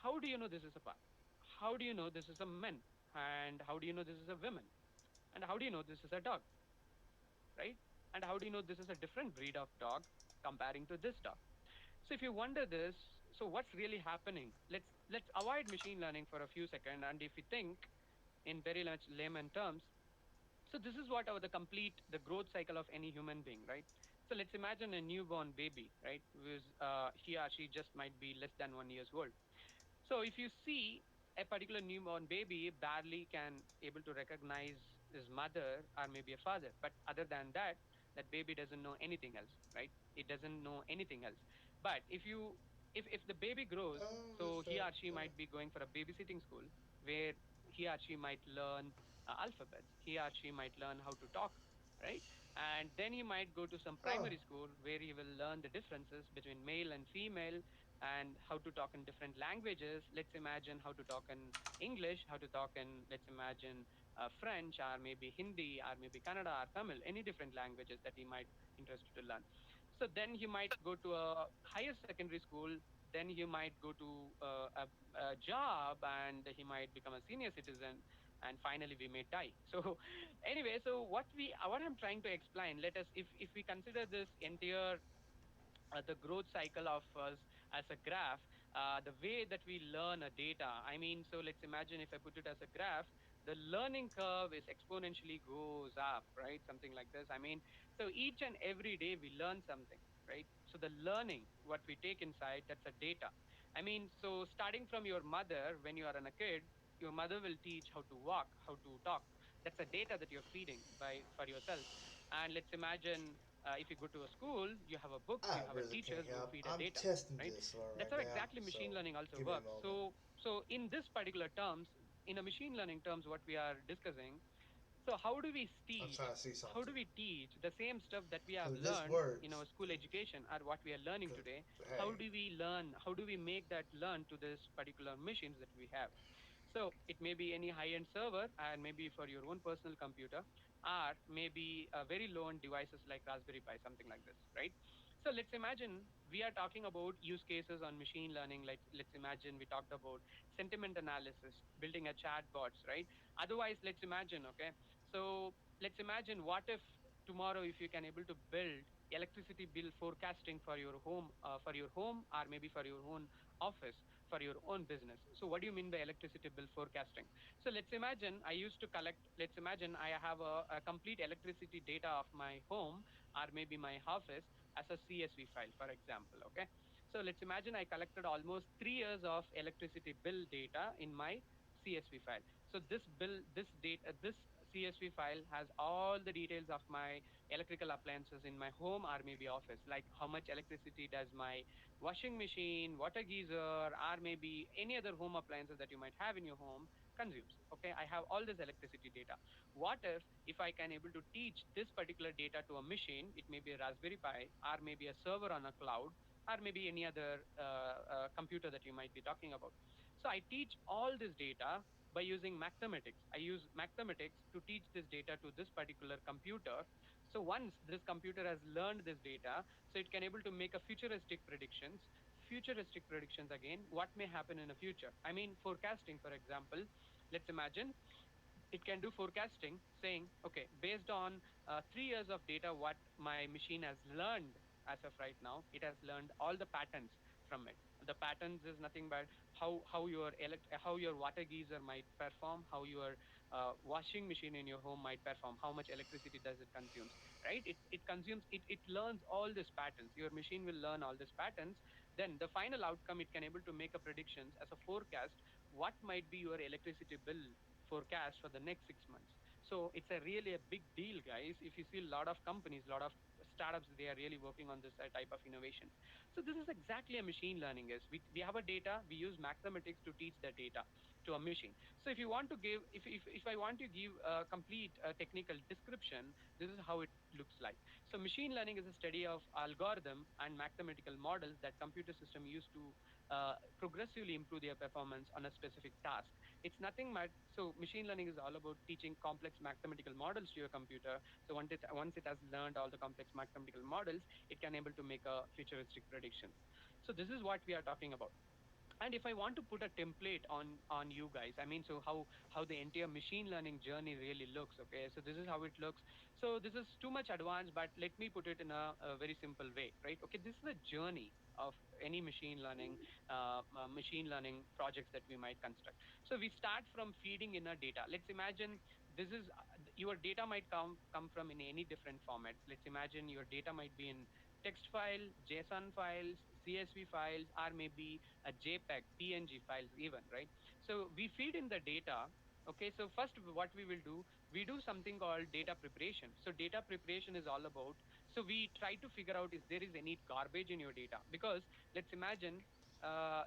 how do you know this is a bar? How do you know this is a man? And how do you know this is a woman? And how do you know this is a dog, right? And how do you know this is a different breed of dog comparing to this dog? So if you wonder this, so what's really happening? Let's avoid machine learning for a few seconds, and if we think in very much layman terms, so this is what the complete the growth cycle of any human being, right? So let's imagine a newborn baby, right? Who's he or she just might be less than 1 years old. So if you see a particular newborn baby barely can able to recognize his mother or maybe a father, but other than that, that baby doesn't know anything else, right? It doesn't know anything else. But if the baby grows, so he or she might be going for a babysitting school where he or she might learn alphabets. He or she might learn how to talk, right? And then he might go to some Huh. primary school where he will learn the differences between male and female and how to talk in different languages. Let's imagine how to talk in English, how to talk in, let's imagine, French or maybe Hindi or maybe Kannada or Tamil, any different languages that he might interested to learn. So then he might go to a higher secondary school. Then he might go to a job and he might become a senior citizen. And finally, we may die. So, anyway, so what I'm trying to explain, let us, if we consider this entire the growth cycle of us as a graph, the way that we learn a data. I mean, so let's imagine if I put it as a graph, the learning curve is exponentially goes up, right? Something like this. I mean, so each and every day we learn something, right? So the learning, what we take inside, that's a data. I mean, so starting from your mother, when you are a kid, your mother will teach how to walk, how to talk. That's a data that you're feeding by for yourself. And let's imagine if you go to a school, you have a books, I you have a really can't teachers who help. feed a I'm data, testing right? this one That's right how now, exactly so machine learning also give me a works. moment. So in this particular terms, in a machine learning terms, what we are discussing, so how do we I'm teach? trying to see How do something. we teach the same stuff that we have Cause this learned in works. our school education or what we are learning Cause today? How hey, do we learn? How do we make that learn to this particular machines that we have? So it may be any high-end server and maybe for your own personal computer, or maybe very low-end devices like Raspberry Pi, something like this, right? So let's imagine we are talking about use cases on machine learning. Like let's imagine we talked about sentiment analysis, building a chatbots, right? Otherwise, let's imagine, okay, so let's imagine what if tomorrow if you can able to build electricity bill forecasting for your home or maybe for your own office, for your own business. So what do you mean by electricity bill forecasting? So let's imagine I used to collect, let's imagine I have a complete electricity data of my home or maybe my office as a CSV file, for example, okay? So let's imagine I collected almost 3 years of electricity bill data in my CSV file. So this CSV file has all the details of my electrical appliances in my home or maybe office, like how much electricity does my washing machine, water geyser, or maybe any other home appliances that you might have in your home consumes. Okay, I have all this electricity data. What if I can able to teach this particular data to a machine? It may be a Raspberry Pi or maybe a server on a cloud or maybe any other computer that you might be talking about. So I teach all this data by using mathematics. I use mathematics to teach this data to this particular computer. So once this computer has learned this data, so it can able to make a futuristic predictions again, what may happen in the future. I mean, forecasting, for example, let's imagine it can do forecasting saying, okay, based on 3 years of data, what my machine has learned as of right now, it has learned all the patterns from it. The patterns is nothing but how your water geyser might perform, how your washing machine in your home might perform, how much electricity does it consumes, right? It learns all these patterns. Your machine will learn all these patterns. Then the final outcome, it can able to make a predictions as a forecast what might be your electricity bill forecast for the next 6 months. So it's a really a big deal, guys. If you see a lot of companies, a lot of startups, they are really working on this type of innovations. So this is exactly a machine learning is. We have a data, we use mathematics to teach the data to a machine. So if you want to give, if I want to give a complete technical description, this is how it looks like. So machine learning is a study of algorithm and mathematical models that computer system use to progressively improve their performance on a specific task. It's nothing but so machine learning is all about teaching complex mathematical models to your computer. So once it has learned all the complex mathematical models, it can able to make a futuristic predictions. So this is what we are talking about. And if I want to put a template on you guys, I mean, so how the entire machine learning journey really looks. Okay, so this is how it looks. So this is too much advanced, but let me put it in a very simple way, right? Okay, this is the journey of any machine learning projects that we might construct. So we start from feeding in a data. Let's imagine this is your data might come from in any different formats. Let's imagine your data might be in text file, JSON files, CSV files, or maybe a JPEG, PNG files even, right? So we feed in the data. Okay, so first what we will do, we do something called data preparation. So data preparation is all about, so we try to figure out if there is any garbage in your data. Because let's imagine,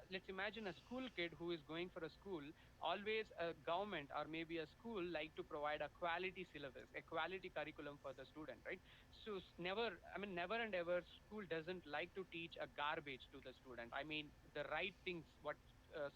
let's imagine a school kid who is going for a school. Always a government or maybe a school like to provide a quality syllabus, a quality curriculum for the student, right? So never, I mean, never and ever school doesn't like to teach a garbage to the student. I mean, the right things what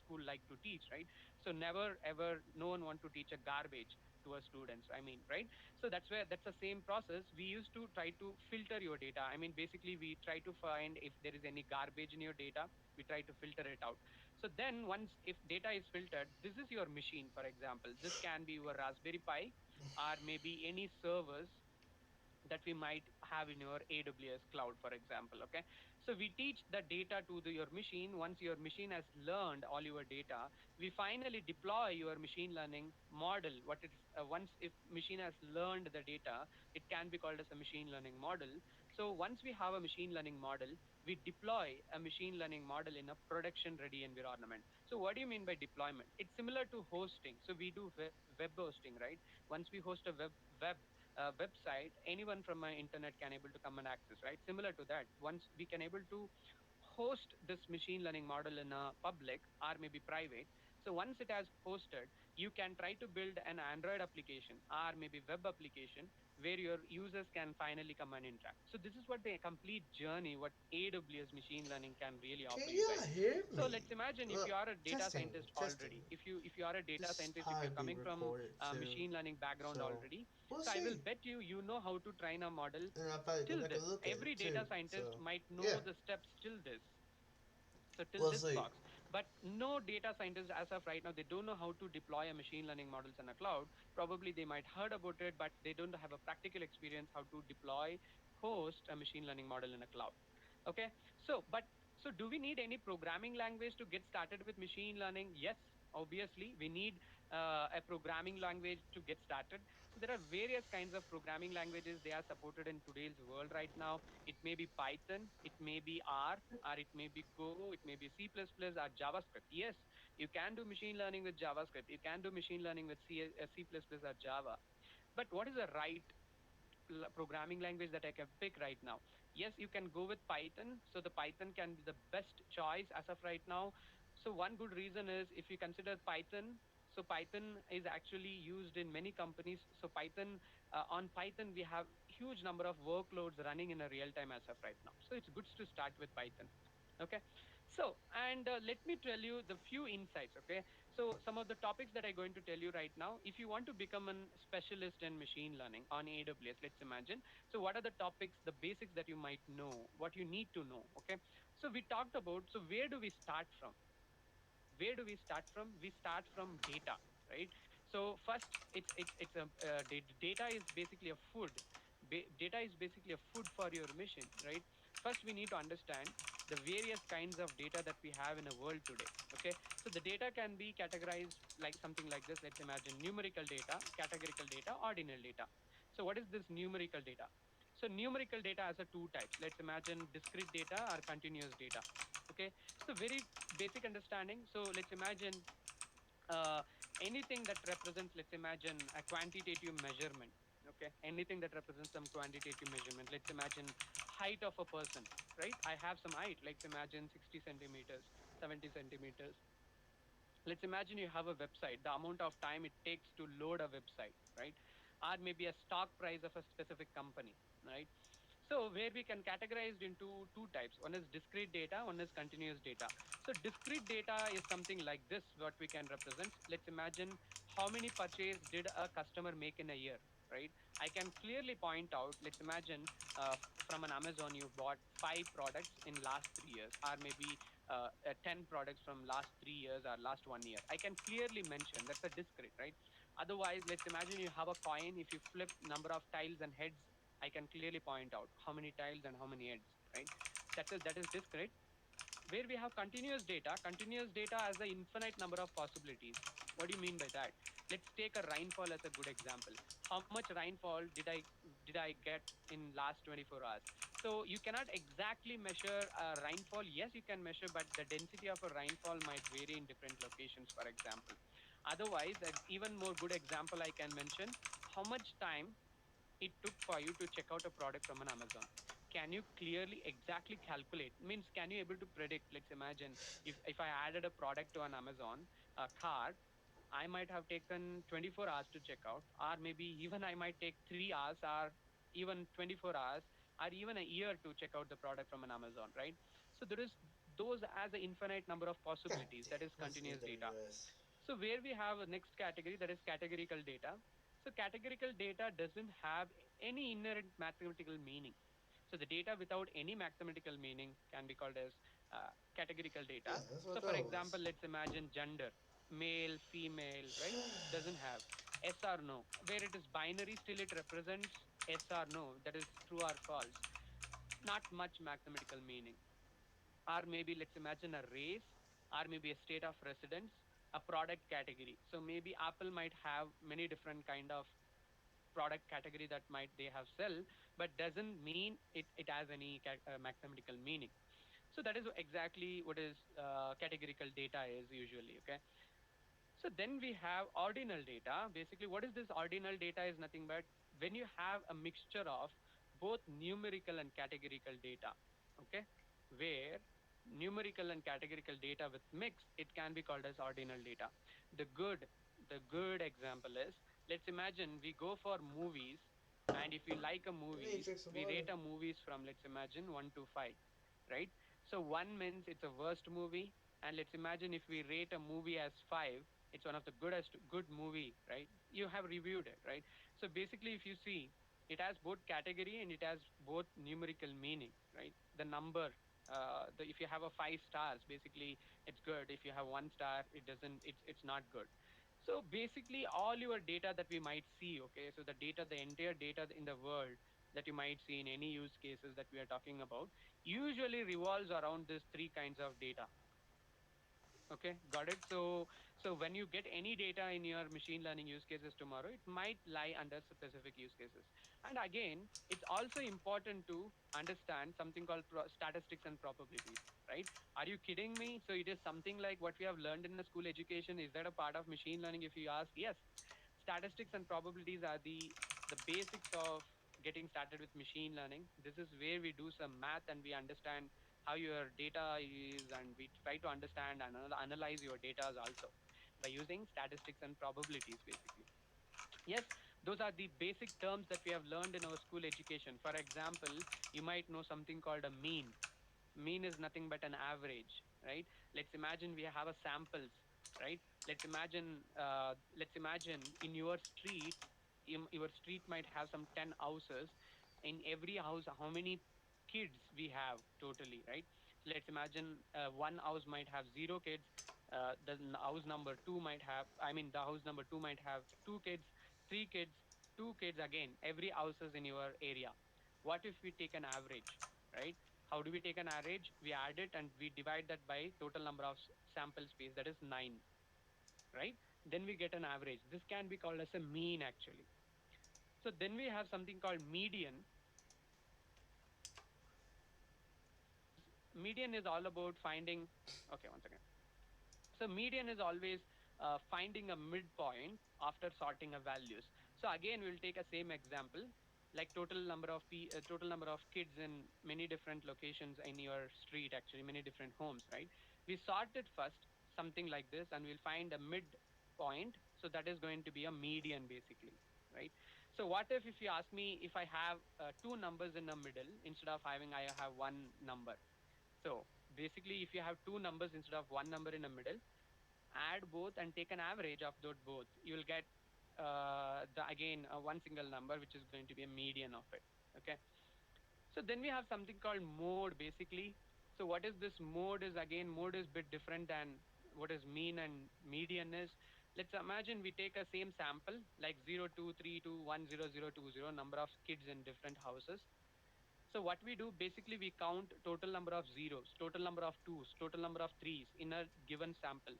school like to teach, right? So never ever no one want to teach a garbage to a students, I mean, right? So that's where, that's the same process we used to try to filter your data. I mean, basically we try to find if there is any garbage in your data, we try to filter it out. So then once if data is filtered, this is your machine. For example, this can be your Raspberry Pi or maybe any servers that we might have in your AWS cloud, for example. Okay. So we teach the data to your machine. Once your machine has learned all your data, we finally deploy your machine learning model. What it is, once if machine has learned the data, it can be called as a machine learning model. So once we have a machine learning model, we deploy a machine learning model in a production ready environment. So what do you mean by deployment? It's similar to hosting. So we do web hosting, right? Once we host a website, anyone from my internet can able to come and access, right? Similar to that, once we can able to host this machine learning model in a public or maybe private. So once it has hosted, you can try to build an Android application or maybe web application where your users can finally come and interact. So this is what the complete journey what AWS machine learning can really Can offer you you guys. hear So me? let's imagine if you are a data Testing, scientist testing. already, if you are a data This scientist, if probably you're be coming from recorded a too. machine learning background So already, we'll so I will see. bet you know how to train a model And I'll probably go till back and this. look at it Every too. data So scientist might yeah, know the steps till this. So till we'll this see. box, but no data scientist as of right now, they don't know how to deploy a machine learning models in a cloud. Probably they might heard about it, but they don't have a practical experience how to deploy, host a machine learning model in a cloud. Okay. So do we need any programming language to get started with machine learning? Yes, obviously we need a programming language to get started. So there are various kinds of programming languages they are supported in today's world right now. It may be Python, it may be R, or it may be Go, it may be C++ or JavaScript. Yes, you can do machine learning with JavaScript. You can do machine learning with C++ or Java. But what is the right programming language that I can pick right now? Yes, you can go with Python. So the Python can be the best choice as of right now. So one good reason is if you consider Python, so Python is actually used in many companies. So Python, on Python, we have huge number of workloads running in a real time as of right now. So it's good to start with Python. Okay. So, and let me tell you the few insights. Okay. So some of the topics that I'm going to tell you right now, if you want to become a specialist in machine learning on AWS, let's imagine. So what are the topics, the basics that you might know, what you need to know? Okay. So we talked about, so where do we start from? Where do we start from? We start from data, right? So first, it's a data is basically a food. Data is basically a food for your mission, right? First, we need to understand the various kinds of data that we have in a world today. Okay, so the data can be categorized like something like this. Let's imagine numerical data, categorical data, ordinal data. So what is this numerical data? So numerical data has a two types. Let's imagine discrete data or continuous data. Okay, so very basic understanding. So let's imagine uh, anything that represents, let's imagine a quantitative measurement. Okay, anything that represents some quantitative measurement. Let's imagine height of a person, right? I have some height. Let's imagine 60 centimeters, 70 centimeters. Let's imagine you have a website, the amount of time it takes to load a website, right? Or maybe a stock price of a specific company, right? So where we can categorize into two types. One is discrete data, one is continuous data. So discrete data is something like this, what we can represent. Let's imagine how many purchase did a customer make in a year, right? I can clearly point out, let's imagine from an Amazon, you bought 5 products in last 3 years, or maybe 10 products from last 3 years or last 1 year. I can clearly mention that's a discrete, right? Otherwise, let's imagine you have a coin. If you flip number of tiles and heads, I can clearly point out how many tiles and how many heads, right? That is discrete. Where we have continuous data has an infinite number of possibilities. What do you mean by that? Let's take a rainfall as a good example. How much rainfall did I get in last 24 hours? So you cannot exactly measure rainfall. Yes, you can measure, but the density of a rainfall might vary in different locations, for example. Otherwise, an even more good example I can mention: how much time it took for you to check out a product from an Amazon. Can you clearly exactly calculate? Means, can you able to predict? Let's imagine if I added a product to an Amazon cart, I might have taken 24 hours to check out, or maybe even I might take 3 hours, or even 24 hours, or even a year to check out the product from an Amazon, right? So there is those as an infinite number of God possibilities. damn, That is what's continuous data. AWS? So where we have a next category, that is categorical data. So categorical data doesn't have any inherent mathematical meaning. So the data without any mathematical meaning can be called as categorical Yeah, data. that's So what for that example, was. let's imagine gender, male, female, right? Doesn't have yes or no. Where it is binary, still it represents yes or no. That is true or false. Not much mathematical meaning. Or maybe let's imagine a race, or maybe a state of residence, a product category. So maybe Apple might have many different kind of product category that might they have sell, but doesn't mean it has any mathematical meaning. So that is exactly what is categorical data is usually. Okay. So then we have ordinal data. Basically, what is this ordinal data is nothing but when you have a mixture of both numerical and categorical data. Okay, where numerical and categorical data with mix, it can be called as ordinal data. The good, the good example is, let's imagine we go for movies, and if we like a I need movies, to drink some we water. rate a movies from, let's imagine, 1 to 5, right? So one means it's a worst movie, and let's imagine if we rate a movie as 5, it's one of the good movie, right? You have reviewed it, right? So basically, if you see, it has both category and it has both numerical meaning, right? The number, if you have a 5 stars, basically it's good. If you have 1 star, it doesn't, it's not good. So basically, all your data that we might see, okay, so the data, the entire data in the world that you might see in any use cases that we are talking about, usually revolves around these three kinds of data. Okay, got it. So when you get any data in your machine learning use cases tomorrow, it might lie under specific use cases. And again, it's also important to understand something called statistics and probabilities, right? Are you kidding me? So it is something like what we have learned in the school education. Is that a part of machine learning? If you ask, yes. Statistics and probabilities are the basics of getting started with machine learning. This is where we do some math and we understand how your data is, and we try to understand and analyze your data also by using statistics and probabilities, basically. Yes, those are the basic terms that we have learned in our school education. For example, you might know something called a mean. Mean is nothing but an average, right? Let's imagine we have a samples, right? Let's imagine in your street, your street might have some 10 houses. In every house, how many kids we have totally, right? So let's imagine one house might have 0 kids. The house number two might have, I mean, the house number two might have 2 kids, 3 kids, 2 kids. Again, every house is in your area. What if we take an average, right? How do we take an average? We add it and we divide that by total number of sample space, that is 9, right? Then we get an average. This can be called as a mean actually. So then we have something called median. Median is all about finding, okay, one second. So median is always finding a midpoint after sorting of values. So again, we'll take a same example, like total number of kids in many different locations in your street, actually many different homes, right? We sort it first, something like this, and we'll find a midpoint. So that is going to be a median, basically, right? So what if you ask me if I have two numbers in the middle instead of having I have one number? So basically, if you have two numbers instead of one number in the middle, add both and take an average of those both. You will get the again one single number, which is going to be a median of it. Okay. So then we have something called mode basically. So what is this mode is, again, mode is bit different than what is mean and median is. Let's imagine we take a same sample like 0, 2, 3, 2, 1, 0, 0, 2, 0 number of kids in different houses. So what we do basically, we count total number of zeros, total number of twos, total number of threes in a given sample.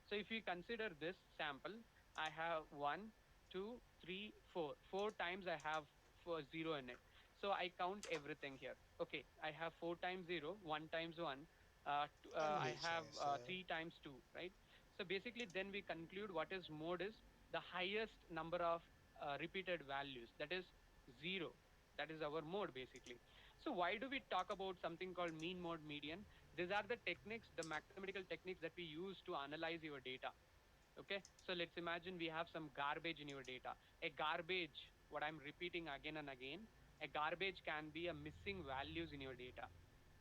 So if you consider this sample, I have one, two, three, four. Four times I have for zero in it. So I count everything here. Okay, I have four times zero, one times one. That I makes have sense. three times two, right? So basically, then we conclude what is mode is the highest number of repeated values. That is zero. That is our mode basically. So why do we talk about something called mean, mode, median? These are the techniques, the mathematical techniques that we use to analyze your data. Okay. So let's imagine we have some garbage in your data. A garbage, what I'm repeating again and again, a garbage can be a missing values in your data.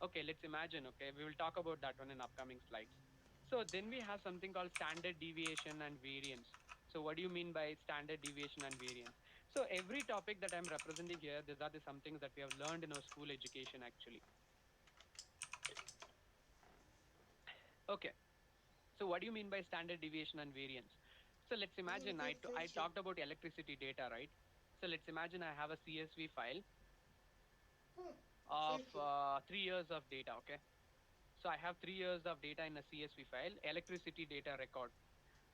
Okay. Let's imagine. Okay. We will talk about that one in upcoming slides. So then we have something called standard deviation and variance. So what do you mean by standard deviation and variance? So every topic that I'm representing here, these are the some things that we have learned in our school education actually. Okay. So what do you mean by standard deviation and variance? So let's That's a imagine good I definition. talked about electricity data, right? So let's imagine I have a CSV file Hmm. of Thank you. 3 years of data. Okay. So I have 3 years of data in a CSV file, electricity data record.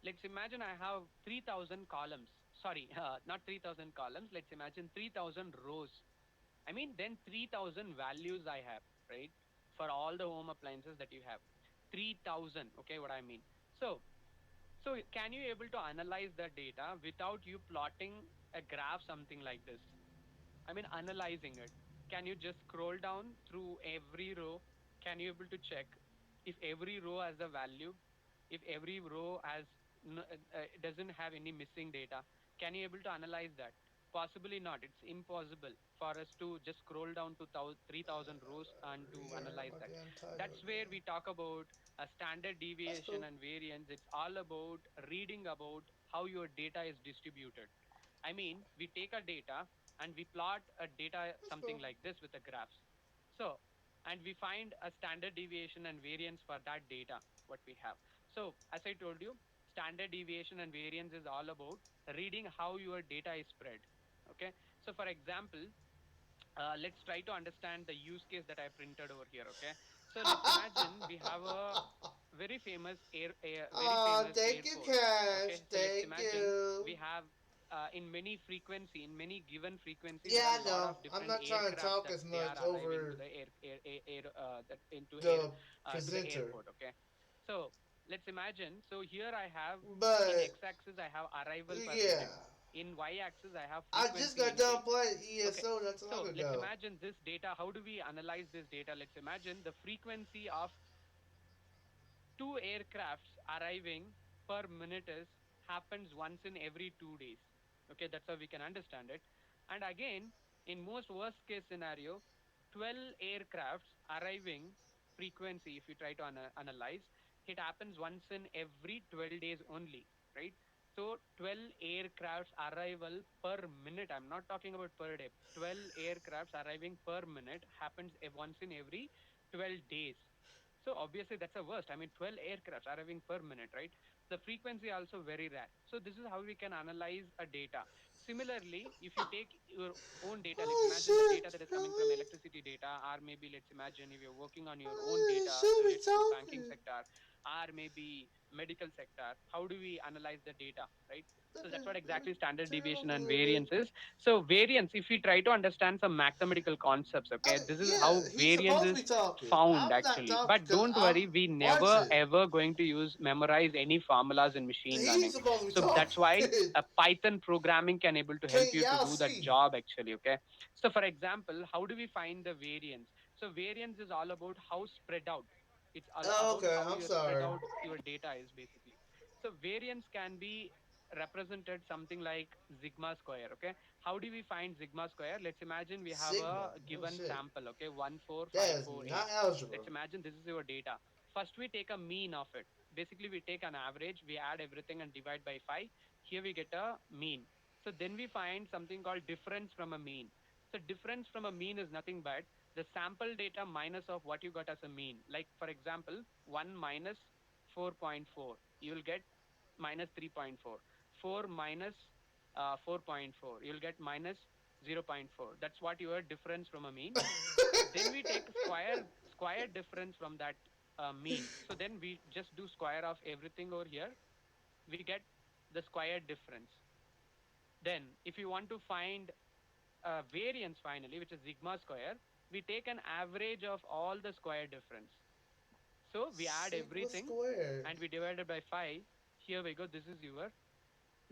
Let's imagine I have 3,000 columns. Sorry, not 3,000 columns. Let's imagine 3,000 rows. I mean, then 3,000 values I have, right? For all the home appliances that you have. 3,000. Okay, what I mean. So So can you able to analyze the data without you plotting a graph, something like this? I mean, analyzing it. Can you just scroll down through every row? Can you able to check if every row has a value? If every row has doesn't have any missing data? Can you able to analyze that? Possibly not. It's impossible for us to just scroll down to 3,000 rows and to Rehearing analyze my that. damn title That's where again. we talk about a standard That's deviation cool. and variance. It's all about reading about how your data is distributed. I mean, we take a data and we plot a data That's something cool. like this with the graphs. So, and we find a standard deviation and variance for that data, what we have. So, as I told you, standard deviation and variance is all about reading how your data is spread. Okay. So, for example, let's try to understand the use case that I printed over here. Okay. So, let's imagine we have a very Ah, famous thank you, airport. Cash. Okay. So, let's Thank imagine you. we have in many frequency, in many given frequency, there are Yeah, a I lot know. of I'm different not trying to aircrafts talk that as they are much arriving to over the air the to the presenter, airport. Okay. So let's imagine. So here I have in but x-axis I have arrival per yeah, minute. In y-axis I have I just frequency got in done days. playing Okay. ESO not too long So let's ago. imagine this data. How do we analyze this data? Let's imagine the frequency of two aircrafts arriving per minute is happens once in every 2 days. Okay, that's how we can understand it. And again, in most worst case scenario, 12 aircrafts arriving frequency, if you try to analyze, it happens once in every 12 days only, right? So 12 aircrafts arrival per minute. I'm not talking about per day. 12 aircrafts arriving per minute happens once in every 12 days. So obviously that's a worst. I mean, 12 aircrafts arriving per minute, right? The frequency also very rare. So this is how we can analyze a data. Similarly, if you take your own data, let's Holy imagine the data shit! that is coming from Really? electricity data, or maybe let's imagine if you're working on your own Holy data shit! Be related to banking talking. sector, or maybe medical sector. How do we analyze the data, right? So that's what Let me exactly standard turn it deviation off a and little bit. variance is. So variance, if we try to understand some mathematical concepts, okay, this is Yeah, how he's variance supposed to is be talking. found I'm not actually. talking But because don't I'm worry, we never watching. ever going to use memorize any formulas in machine He's learning. supposed to be So that's why talking. a Python programming can able to help Can you to y'all do that see? job actually. Okay. So for example, how do we find the variance? So variance is all about how spread out. It's all about Okay, how I'm your spread sorry. out your data is basically. So variance can be represented something like sigma square. Okay. How do we find sigma square? Let's imagine we have Sigma. a Oh given shit. sample. Okay. One four That five is four not eight. algebra. Let's imagine this is your data. First we take a mean of it. Basically we take an average, we add everything and divide by 5. Here we get a mean. So then we find something called difference from a mean. So difference from a mean is nothing but the sample data minus of what you got as a mean. Like for example, 1 minus 4.4, you will get minus 3.4. 4 minus 4.4, you'll get minus 0.4. That's what your difference from a mean. Then we take square difference from that mean. So then we just do square of everything over here. We get the square difference. Then if you want to find variance finally, which is sigma square, we take an average of all the square difference. So we add Sigma everything squared. and we divide it by 5. Here we go. This is your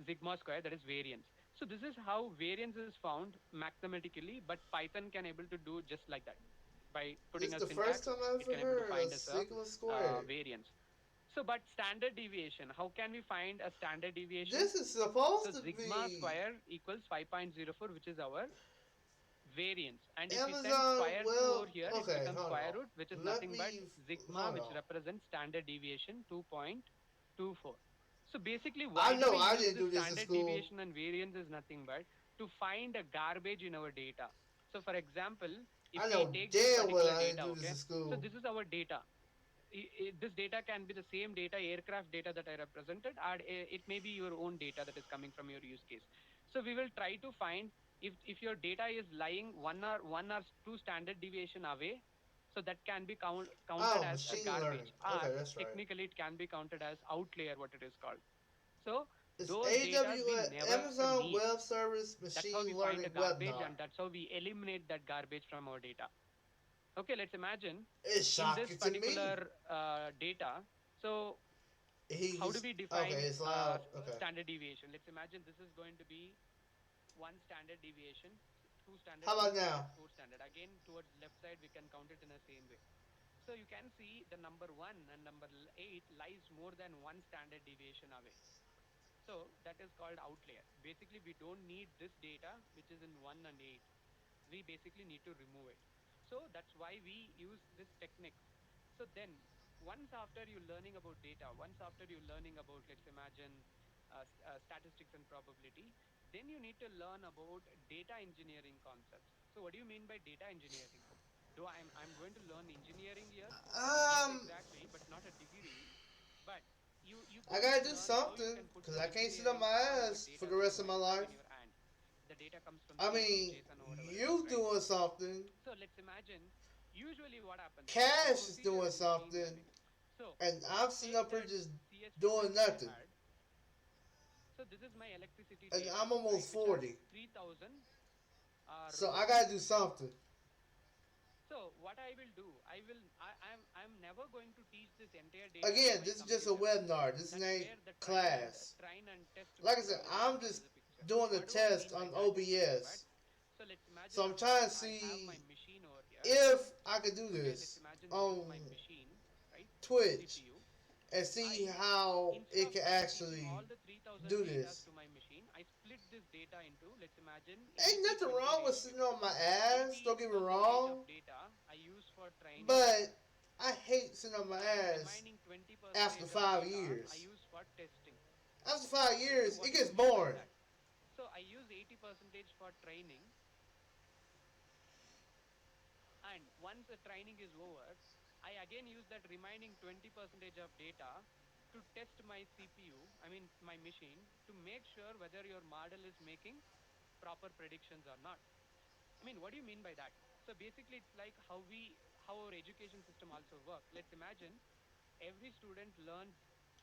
sigma square, that is variance. So this is how variance is found mathematically, but Python can able to do just like that. By This putting is a the first syntax, time I it ever can able to heard of find us a sigma squared. variance. So, but standard deviation, how can we find a standard deviation? This is supposed So to sigma be square equals 5.04, which is our variance. And if we send Amazon. square root over Well, here, it okay, becomes hold square on. root, which is Let nothing but me sigma, hold which on. represents standard deviation 2.24. So basically, I why do know we I use didn't this do this in standard school. deviation and variance is nothing but to find a garbage in our data. So for example, if I we know take this damn well particular I didn't data, do this okay, in so school. this is our data. This data can be the same data, aircraft data that I represented, or it may be your own data that is coming from your use case. So we will try to find if your data is lying one or two standard deviation away, so that can be counted Oh, as a machine learning. garbage, or Okay, that's right. technically it can be counted as outlier, what it is called. So It's those data we AWS never Amazon need. Web Service That's how we Machine find a Learning garbage, webinar. and that's how we eliminate that garbage from our data. Okay, let's imagine It's in this shocking to me. particular data. So how do He's we okay. define It's loud. Okay. standard deviation? Let's imagine this is going to be one standard deviation, two standard, How three about standard, now? four standard. Again, towards left side, we can count it in the same way. So you can see the number 1 and number 8 lies more than one standard deviation away. So that is called outlier. Basically, we don't need this data, which is in 1 and 8. We basically need to remove it. So that's why we use this technique. So then once after you learning about data, once after you learning about, let's imagine, statistics and probability, then you need to learn about data engineering concepts. So what do you mean by data engineering? Do I'm going to learn engineering here? Yes, Um, exactly, but not a degree. But you I going to gotta do learn how you something can put because the I can't sit on engineering my on your ass for data the that you rest of my might have life. in your hand. The data comes from I CSV, mean, JSON, or whatever it is, you right? doing something. So let's imagine, usually what happens, the Cash is procedure doing in machine something, learning. So and I'm let's sitting take up here that just CS2 doing that I nothing. had. So this is my electricity And data, I'm right, almost which has 40, 3000 so I rows, gotta do right? something. So what I will do, I'm never going to teach this entire data to Again, my this is just a computer. webinar. This That's ain't where the class. train and test Like I said, methodology I'm comes into just the picture. So doing a what do I test mean by on that is nothing but, OBS. so let's So imagine I'm trying to I have my see machine over here. if I could do Okay, let's this imagine this is on my machine, right? Twitch CPU. and see I how Instead it of can teaching actually all the 3000 do datas this. to my machine, I split this data into, let's imagine, Ain't nothing 80-20 wrong with ratio. sitting on my ass, don't 80 get me percentage of wrong, data I use for training, but I hate sitting on my and ass remaining 20 after percentage of 5 data I years. use for testing. After five So years, what it do you gets mean by boring. that? So I use 80 percentage for training, and once the training is over, I again use that remaining 20 percentage of data to test my CPU, I mean my machine, to make sure whether your model is making proper predictions or not. I mean, what do you mean by that? So basically, it's like how our education system also work. Let's imagine every student learns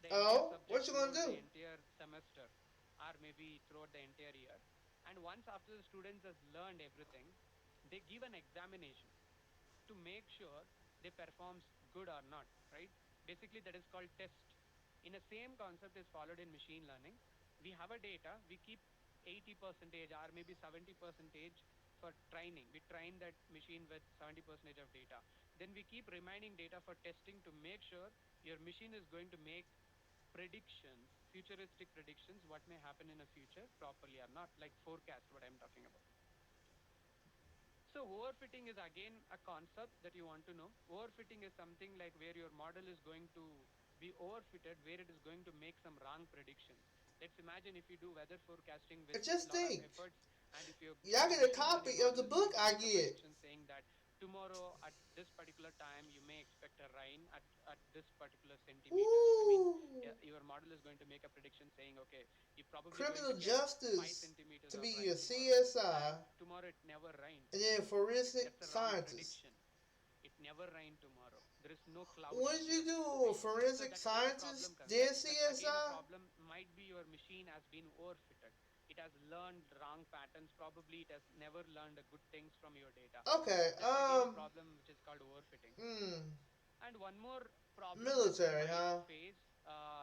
the entire Oh, subject what you gonna throughout the do? entire semester, or maybe throughout the entire year. And once after the students has learned everything, they give an examination to make sure they performs good or not, right? Basically, that is called test. In the same concept is followed in machine learning. We have a data, we keep 80 percentage or maybe 70 percentage for training. We train that machine with 70 percentage of data. Then we keep remaining data for testing to make sure your machine is going to make predictions, futuristic predictions, what may happen in a future properly or not, like forecast, what I'm talking about. So overfitting is again a concept that you want to know. Overfitting is something like where your model is going to be overfitted, where it is going to make some wrong predictions. Let's imagine if you do weather forecasting with And just a lot of think, efforts, and if y'all your get a machine learning copy of model the is book going to I make a get. prediction saying that tomorrow at this particular time you may expect a rain at this particular centimeters. I mean, Woo! your model is going to make a prediction saying, okay, you're probably going Criminal to get 5 justice centimeters to of be a rain tomorrow, CSI, and tomorrow it never rained. and then forensic That's a wrong scientist. prediction. It never rained tomorrow. There is no clouds What did you here, do? A right? So forensic that's where a scientist, problem comes. then That's again a CSI? problem. Might be your machine has been overfitted. It has learned wrong patterns. Probably it has never learned good things from your data. Okay, That's again a problem which is called overfitting. And one more problem that we military, might huh? face,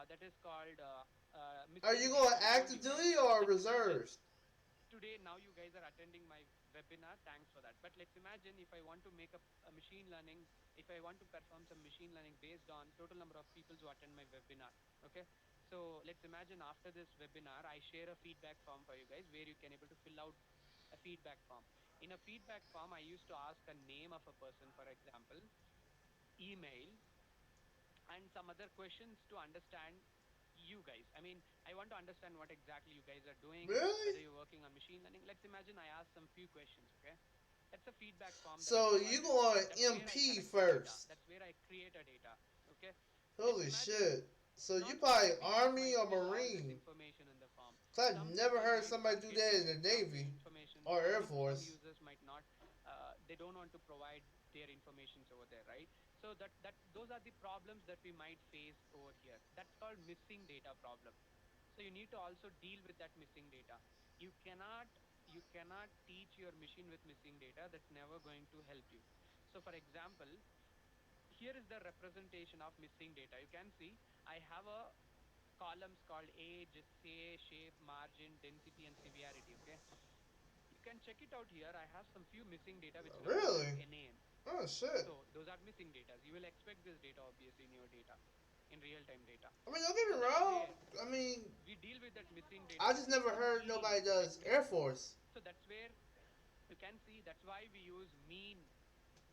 that is called Are missing you going data. I told active you, right? duty or Let's imagine reserves? today now you guys are attending my webinar. Thanks for that. But let's imagine if I want to make a machine learning, if I want to perform some machine learning based on total number of people who attend my webinar. Okay, so let's imagine after this webinar I share a feedback form for you guys where you can able to fill out a feedback form. In a feedback form I used to ask a name of a person, for example, email, and some other questions to understand you guys. I mean, I want to understand what exactly you guys are doing, Really? whether you're working on machine learning. Let's imagine I ask some few questions, okay? That's a feedback form that I So you provided. going That's where I MP collect a data. first? That's where I create a data, okay? Let's Holy imagine shit. So you not all probably fields Army might or fill all this Marine? information in the form. Cause I've Some never people heard might somebody do forget that in the some Navy informations. or Air Some Force. users might not. They don't want to provide their informations over there, right? So that those are the problems that we might face over here. That's called missing data problem. So you need to also deal with that missing data. You cannot teach your machine with missing data. That's never going to help you. So for example, here is the representation of missing data. You can see I have a columns called age, say, shape, margin, density, and severity. Okay, you can check it out here. I have some few missing data which represent Really? a name. Oh shit. So those are missing data. You will expect this data obviously in your data, in real time data. I mean, don't get So me that's wrong. where I mean, we deal with that missing I data just never to heard clean nobody that does Air missing data. Force. So that's where you can see that's why we use mean,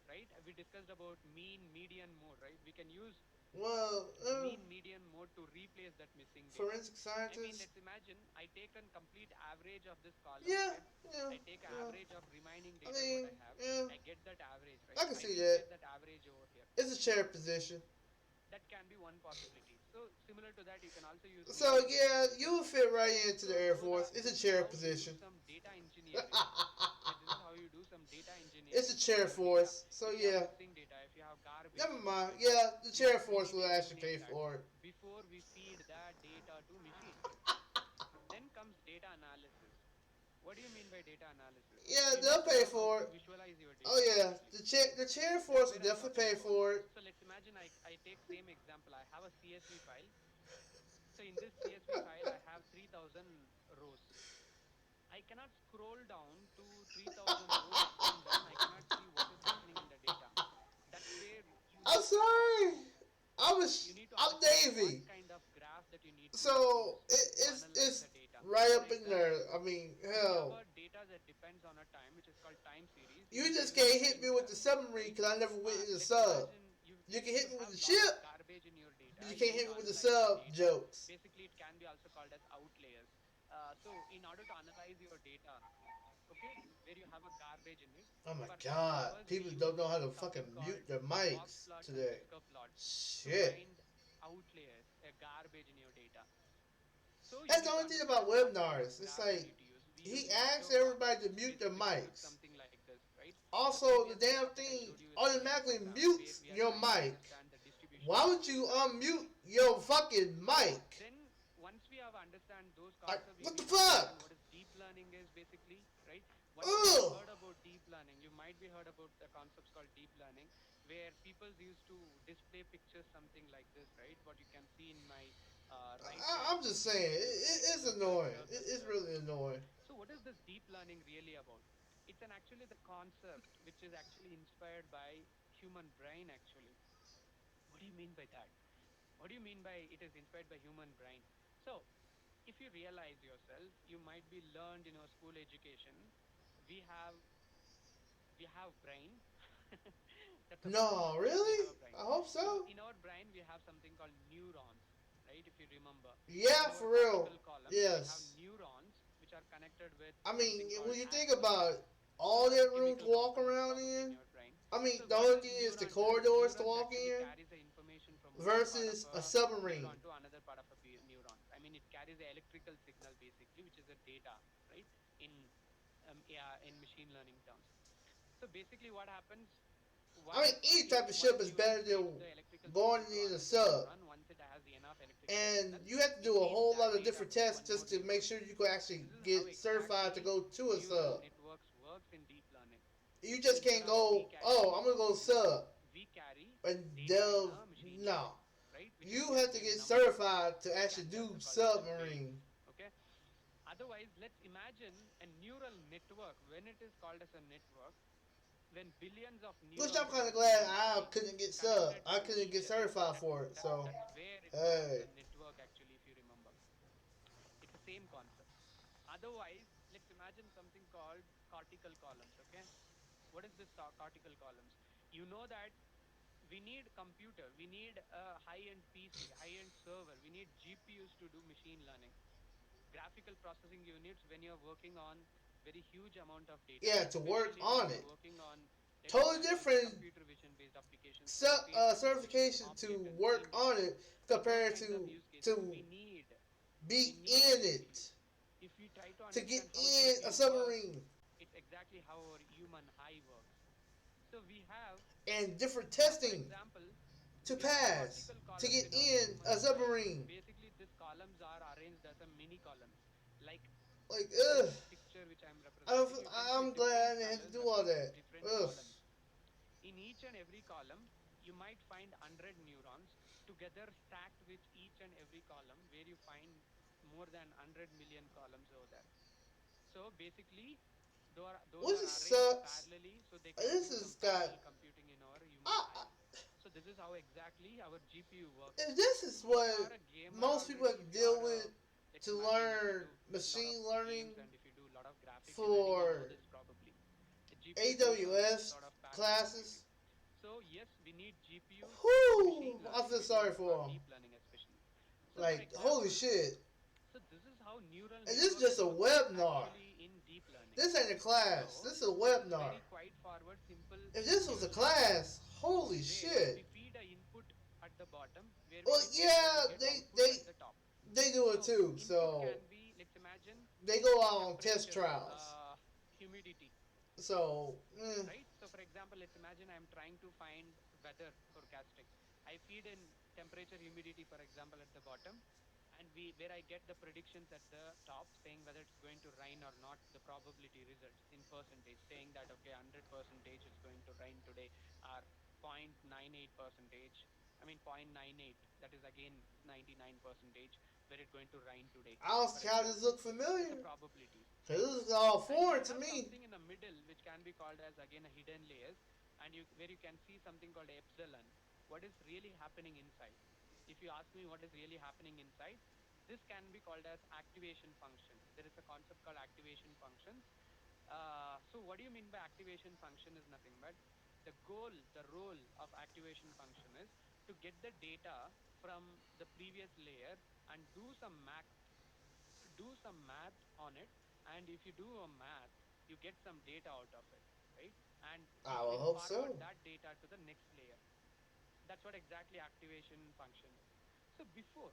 right? We discussed about mean, median mode, right? We can use Well, mean, median mode to replace that missing data. forensic I mean, scientist. let's imagine I take a complete average of this column, Yeah, okay? yeah, I take yeah. average of remaining I data what mean, I have. yeah, I get that average, I right? can I see that. replace that average over here. It's a chair position. That can be one possibility. So similar to that, you can also use So median mode, yeah, okay? you would fit right into the So Air Force. It's this a is chair how you do position. some data engineering. This is how you do some data It's a engineering for chair your data. force. So If you have yeah, missing data, if you have garbage never in your mind. data, Yeah, the chair we force need to will actually pay eliminate that for it. before we feed that data to machine. Then comes data analysis. What do you mean by data analysis? Yeah, You need they'll to pay know how for to it. visualize your Oh data yeah, basically. the chair That's force will where I'm definitely talking pay about. for it. So let's imagine I take same example. I have a CSV file. So in this CSV file, I have 3000 rows. I cannot scroll down to 3000 rows up and down. I cannot see what is happening in the data. That's where you I'm need to sorry. understand. You I'm You need to understand what Navy, kind of graph that you need to so use to analyze it's the data. right For up in there. example, I mean, if you have hell, a data that depends on a time, which is called time series, you you need to just use a can't hit time me with graph, the submarine right? because I never went in the Let's sub. imagine You can you hit me with have the lot of ship, garbage in your but data. you You can't need hit to me with the analyze the sub data. jokes. Basically, it can be also called as outlayers. So in order to analyze your data, okay, where you have a garbage in it, Oh my for that god, purpose we people use don't know how to fucking something called mute their box mics plots and today. whisker plots to Shit. find outlayers, a garbage in your data. So you That's the need to only thing about understand what kind of webinars. It's graph you like need to use. We use he asks histograms. everybody to mute their Basically, we use mics. something like this, right? The Also, the previous damn graph that I thing showed you is called automatically histograms, where mutes we are your trying to mic. understand the distribution Why of would you data. unmute your fucking So mic? then once we have understand those Like, concepts, we what the need to understand fuck? what is deep learning is basically, right? Once you have Ugh! heard about deep learning, you might be heard about the concepts called deep learning, where people used to display pictures something like this, right? What you can see in my right side of I'm the just screen, saying, it looks like it's circle, annoying. circle, It's circle. really annoying. So what is this deep learning really about? It's an actually the concept which is actually inspired by human brain actually. What do you mean by that? What do you mean by it is inspired by human brain? So if you realize yourself, you might be learned in our school education. We have we have brain. That's a fact. No, Yeah, we have really? a brain. I hope So so. in our brain we have something called neurons, right? If you remember, Yeah, in our for real. cortical column we have Yes. neurons which are connected with I mean, something called when you think axons. about it, Those all are the that room to chemical walk components around probably in in. your brain. I mean, So the what only this thing is the neuron does, corridors to neurons walk actually in carries the information from one part of versus a a submarine. neuron to another part of a neuron. I mean, it carries the electrical signal basically, which is a data, right? In yeah, in machine learning terms. So basically, what happens I mean, once any it type of one ship is neuron better feeds than the electrical going signal to in a another sub. neuron, once it has enough electrical And signal, you have to it do a feeds whole that lot of data different to tests one more just to make neuron. sure you can actually This is how get certified to exactly go to a neural sub. networks works in deep learning. You So just instead can't of we go, carrying oh, I'm gonna data, go sub we carry and data in delve. a machine No, learning, right? Which is you have to carried get in numbers. certified to It actually can be do also called as a weight. submarine. Okay. Otherwise, let's imagine a neural network. When it is called as a network, when billions of Which I'm neurons kind are of glad being, I right, couldn't get sub. connected I to couldn't get each other, certified that for it. that's So, that's where it becomes hey, a network actually, if you remember. It's the same concept. Otherwise, let's imagine something called cortical columns. Okay, what is this cortical columns? You know that we need computer, we need a high-end PC, high-end server, we need GPUs to do machine learning, graphical processing units, when you're working on very huge amount of data, yeah, to work especially when on you're it. working on, let's Totally imagine different computer vision based applications like face recognition, certification object to and work scene on detection. it So those compared kinds of use cases to we be need in GPUs. it If we try to to get understand how in a GPU works, submarine it's exactly how our human eye works. So we have, and different for testing example, to we have pass cortical to columns get in our in human a eye. submarine. Basically, these columns are arranged as a mini columns. Like Like, this ugh. picture which I'm representing, you can see I'm different glad I had to colors do all represent that. different Ugh. columns. In each and every column, you might find 100 neurons together stacked with each and every column, where you find more than 100 million columns over there. So basically, those What are it arranged sucks. parallelly so they can This do some has got. parallel computing in our human I, eye. So this is how exactly our GPU works. if this is If you what are a gamer most people already, have if to you are deal a, with let's to imagine if you learn do a lot of machine games learning and if you do a lot of graphic designing, you know for this probably. A GPU do some AWS sort of parallel computing. classes. So yes, we need GPUs to do Whew, machine I learning, feel we do sorry it for for them. deep learning especially. So for Like, holy example, shit. so this is how neural And this is networks just a work webinar. actually in deep learning. This ain't a class. So This is a this is webinar. very quite forward, simple If this was a neural networks class, holy where we shit. feed a input at the bottom, Well, where we yeah, get output at the top. they do it So too. input So can be, let's imagine, they go out on test temperature, trials. humidity, So, right? So for example, let's imagine I'm trying to find weather forecasting. I feed in temperature, humidity, for example, at the bottom, and we where I get the predictions at the top saying whether it's going to rain or not, the probability results in percentage, saying that okay, 100 percentage it's going to rain today, or 0.98 percentage. I mean 0.98. That is again 99 percentage where it's going to rain today, I don't for see how this example. look It's a familiar. probabilities, Cause right? this is all And we foreign to have me. something in the middle which can be called as again a hidden layers, and you where you can see something called epsilon, what is really happening inside. If you ask me what is really happening inside, this can be called as activation function. There is a concept called activation functions. So what do you mean by activation function is nothing but the goal, the role of activation function is to get the data from the previous layer and do some math on it, and if you do a math, you get some data out of it, right? And I it will will hope forward so. that data to the next layer. That's what exactly activation function is. So before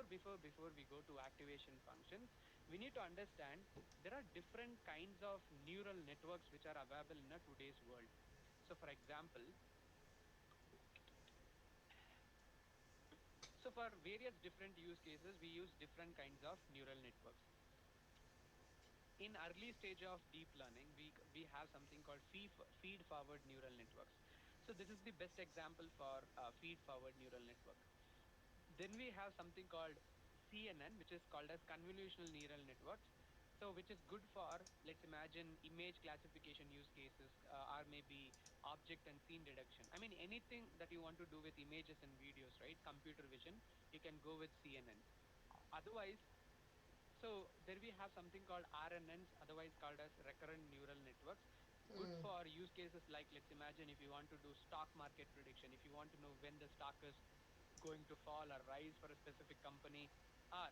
we go to activation functions, we need to understand there are different kinds of neural networks which are available in a today's world. So for example, so for various different use cases, we use different kinds of neural networks. In early stage of deep learning, we have something called feed forward neural networks. So this is the best example for feed forward neural network. Then we have something called CNN, which is called as convolutional neural networks. So which is good for, let's imagine, image classification use cases, or maybe object and scene detection. I mean, anything that you want to do with images and videos, right? Computer vision, you can go with CNN. Otherwise, so there we have something called RNNs, otherwise called as recurrent neural networks, good Mm. for use cases like, let's imagine, if you want to do stock market prediction, if you want to know when the stock is going to fall or rise for a specific company, or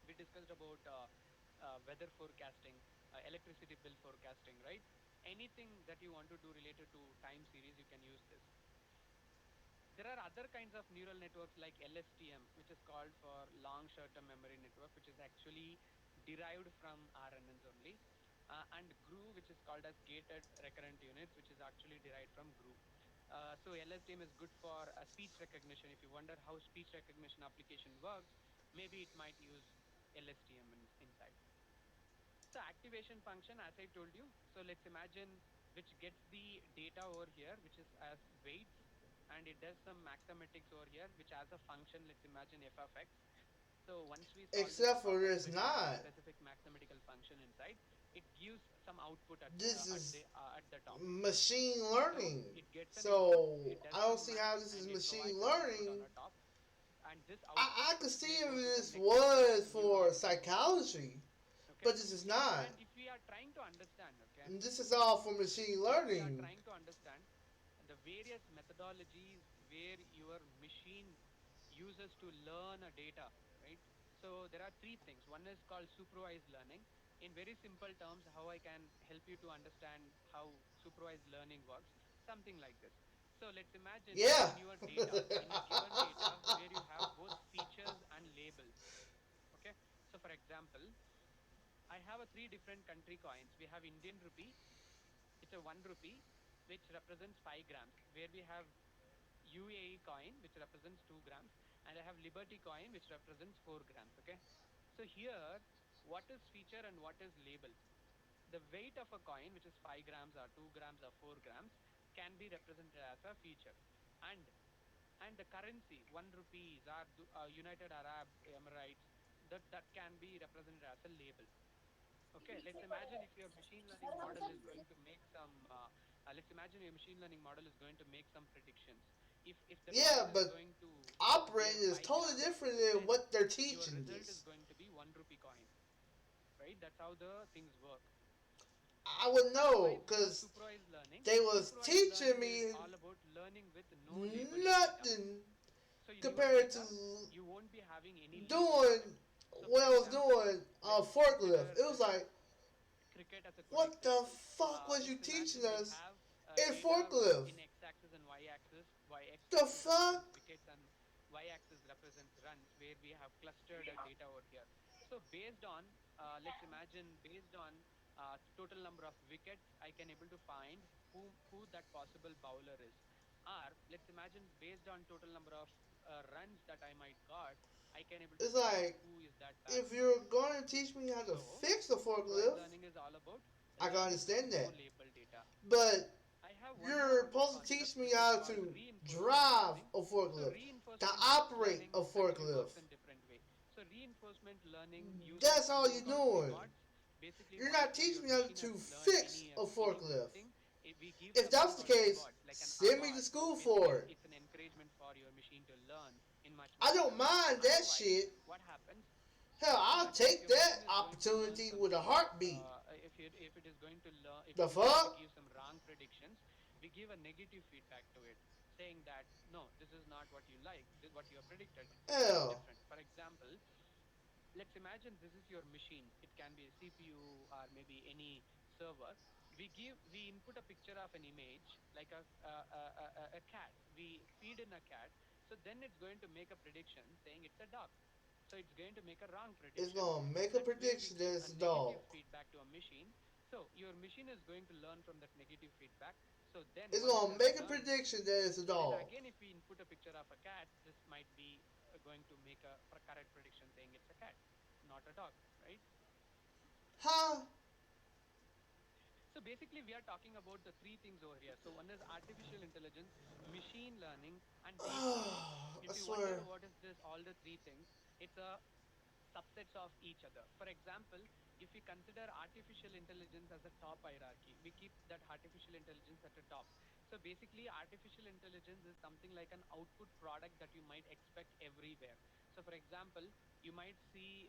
we discussed discussed about weather forecasting, electricity bill forecasting, right? Anything that you want to do related to time series, you can use this. There are other kinds of neural networks like LSTM, which is called for long short-term memory network, which is actually derived from RNNs only, and GRU, which is called as gated recurrent units, which is actually derived from GRU. So LSTM is good for speech recognition. If you wonder how speech recognition application works, maybe it might use LSTM inside. So activation function, as I told you. So let's imagine which gets the data over here, which is as weights, and it does some mathematics over here, which has a function. Let's imagine f of x. So once we solve this except f of for x there's by putting a not. specific mathematical function inside, it gives some output This is at the top. machine So learning. it gets an input, So it does I don't some see math, how this is and it machine provides an output on learning. the top. And this output I could see may if go to the this next was for neuron node. psychology, Okay. but this is not. And if we are trying to understand, okay, And this is all for machine if we are learning. trying to understand the various methodologies where your machine uses to learn a data, right? So there are three things. One is called supervised learning. In very simple terms, how I can help you to understand how supervised learning works, something like this. So let's imagine Yeah. in a given data where you have both features and labels. Okay. So for example, I have a three different country coins. We have Indian rupee, it's a 1 rupee, which represents 5 grams, where we have UAE coin, which represents 2 grams, and I have Liberty coin, which represents 4 grams. Okay. So here, what is feature and what is label? The weight of a coin, which is 5 grams or 2 grams or 4 grams, can be represented as a feature. And and the currency, 1 rupees or United Arab Emirates, that can be represented as a label. Okay, let's imagine if your machine learning model is going to make some. Let's imagine your machine learning model is going to make some predictions. If the Yeah, coin is but going to weigh operating is 5 grams, totally different than then what they're your teaching result is this. going to be 1 rupee coin, right? That's how the things work. I would know Otherwise, for because they was supervised teaching learning is me all about learning with no labeling data. nothing So in your compared data, to you won't be having any labels on it. doing So for what I was example, doing on let's forklift. consider It was like, cricket as a good what the example. fuck was you Let's teaching imagine we us have in data forklift? in x-axis and y-axis. The X-axis represents fuck? wickets and y-axis represents runs, where we have clustered data over here. So based on, let's imagine based on total number of wickets, I can able to find who that possible bowler is. Or let's imagine based on total number of runs that I might got, I can able to It's find like, who is that if batsman. you're going to teach me how to So fix the supervised forklift, learning is all about I can learning with understand no that. label data. But I have one you're more supposed to concept teach me which is how called to reinforcement drive learning. a So forklift, to reinforcement operate learning a actually works forklift. in different way. So reinforcement learning uses That's all something you're called doing. rewards. Basically, You're once not your teaching me how machine has to learned fix a any good forklift. thing, we give If something that's the called case, rewards like an send me to award. school Basically, for it. it's an encouragement for your machine to learn in I much don't faster. mind that Otherwise, shit. what happens? Hell, Let's I'll imagine if take your that machine is going to learn opportunity with a something, heartbeat. if it is going to learn, if The it is going to fuck? give some wrong predictions, we give a negative feedback to it, saying that no, this is not what you like, what you have predicted. This is Hell, different. For example, let's imagine this is your machine. It can be a CPU or maybe any server. We input a picture of an image like a cat. We feed in a cat. So then it's going to make a prediction saying it's a dog. So it's going to make a wrong it's prediction. gonna make a That's where we prediction give that a it's a negative dog. feedback to a machine. So your machine is going to learn from that negative feedback. So then It's once it gonna has make a learned, prediction that it's a then dog. again if we input a picture of a cat, this might be going to make a correct prediction saying it's a cat, not a dog, right? Huh? So basically we are talking about the three things over here. So one is artificial intelligence, machine learning, and deep learning. I If you wonder swear. what is this, all the three things, it's a subsets of each other. For example, if we consider artificial intelligence as a top hierarchy, we keep that artificial intelligence at the top. So basically, artificial intelligence is something like an output product that you might expect everywhere. So for example, you might see,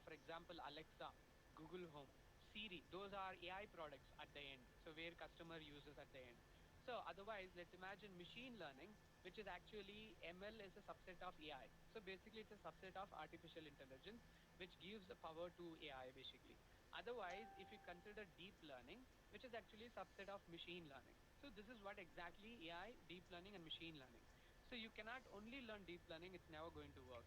for example, Alexa, Google Home, Siri, those are AI products at the end. So where customer uses at the end. So otherwise, let's imagine machine learning, which is actually ML is a subset of AI. So basically, it's a subset of artificial intelligence, which gives the power to AI basically. Otherwise, if you consider deep learning, which is actually a subset of machine learning. So this is what exactly AI, deep learning, and machine learning. So you cannot only learn deep learning; it's never going to work.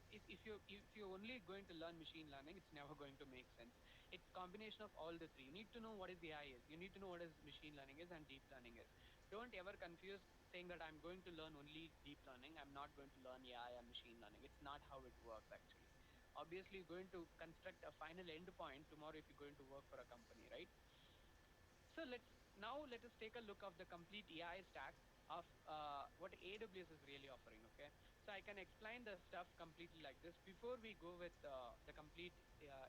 If you're only going to learn machine learning, it's never going to make sense. It's combination of all the three. You need to know what is AI is. You need to know what is machine learning is and deep learning is. Don't ever confuse saying that I'm going to learn only deep learning. I'm not going to learn AI and machine learning. It's not how it works actually. Obviously, you're going to construct a final endpoint tomorrow if you're going to work for a company, right? So let us take a look of the complete AI stack of what AWS is really offering. Okay, so I can explain the stuff completely like this before we go with the complete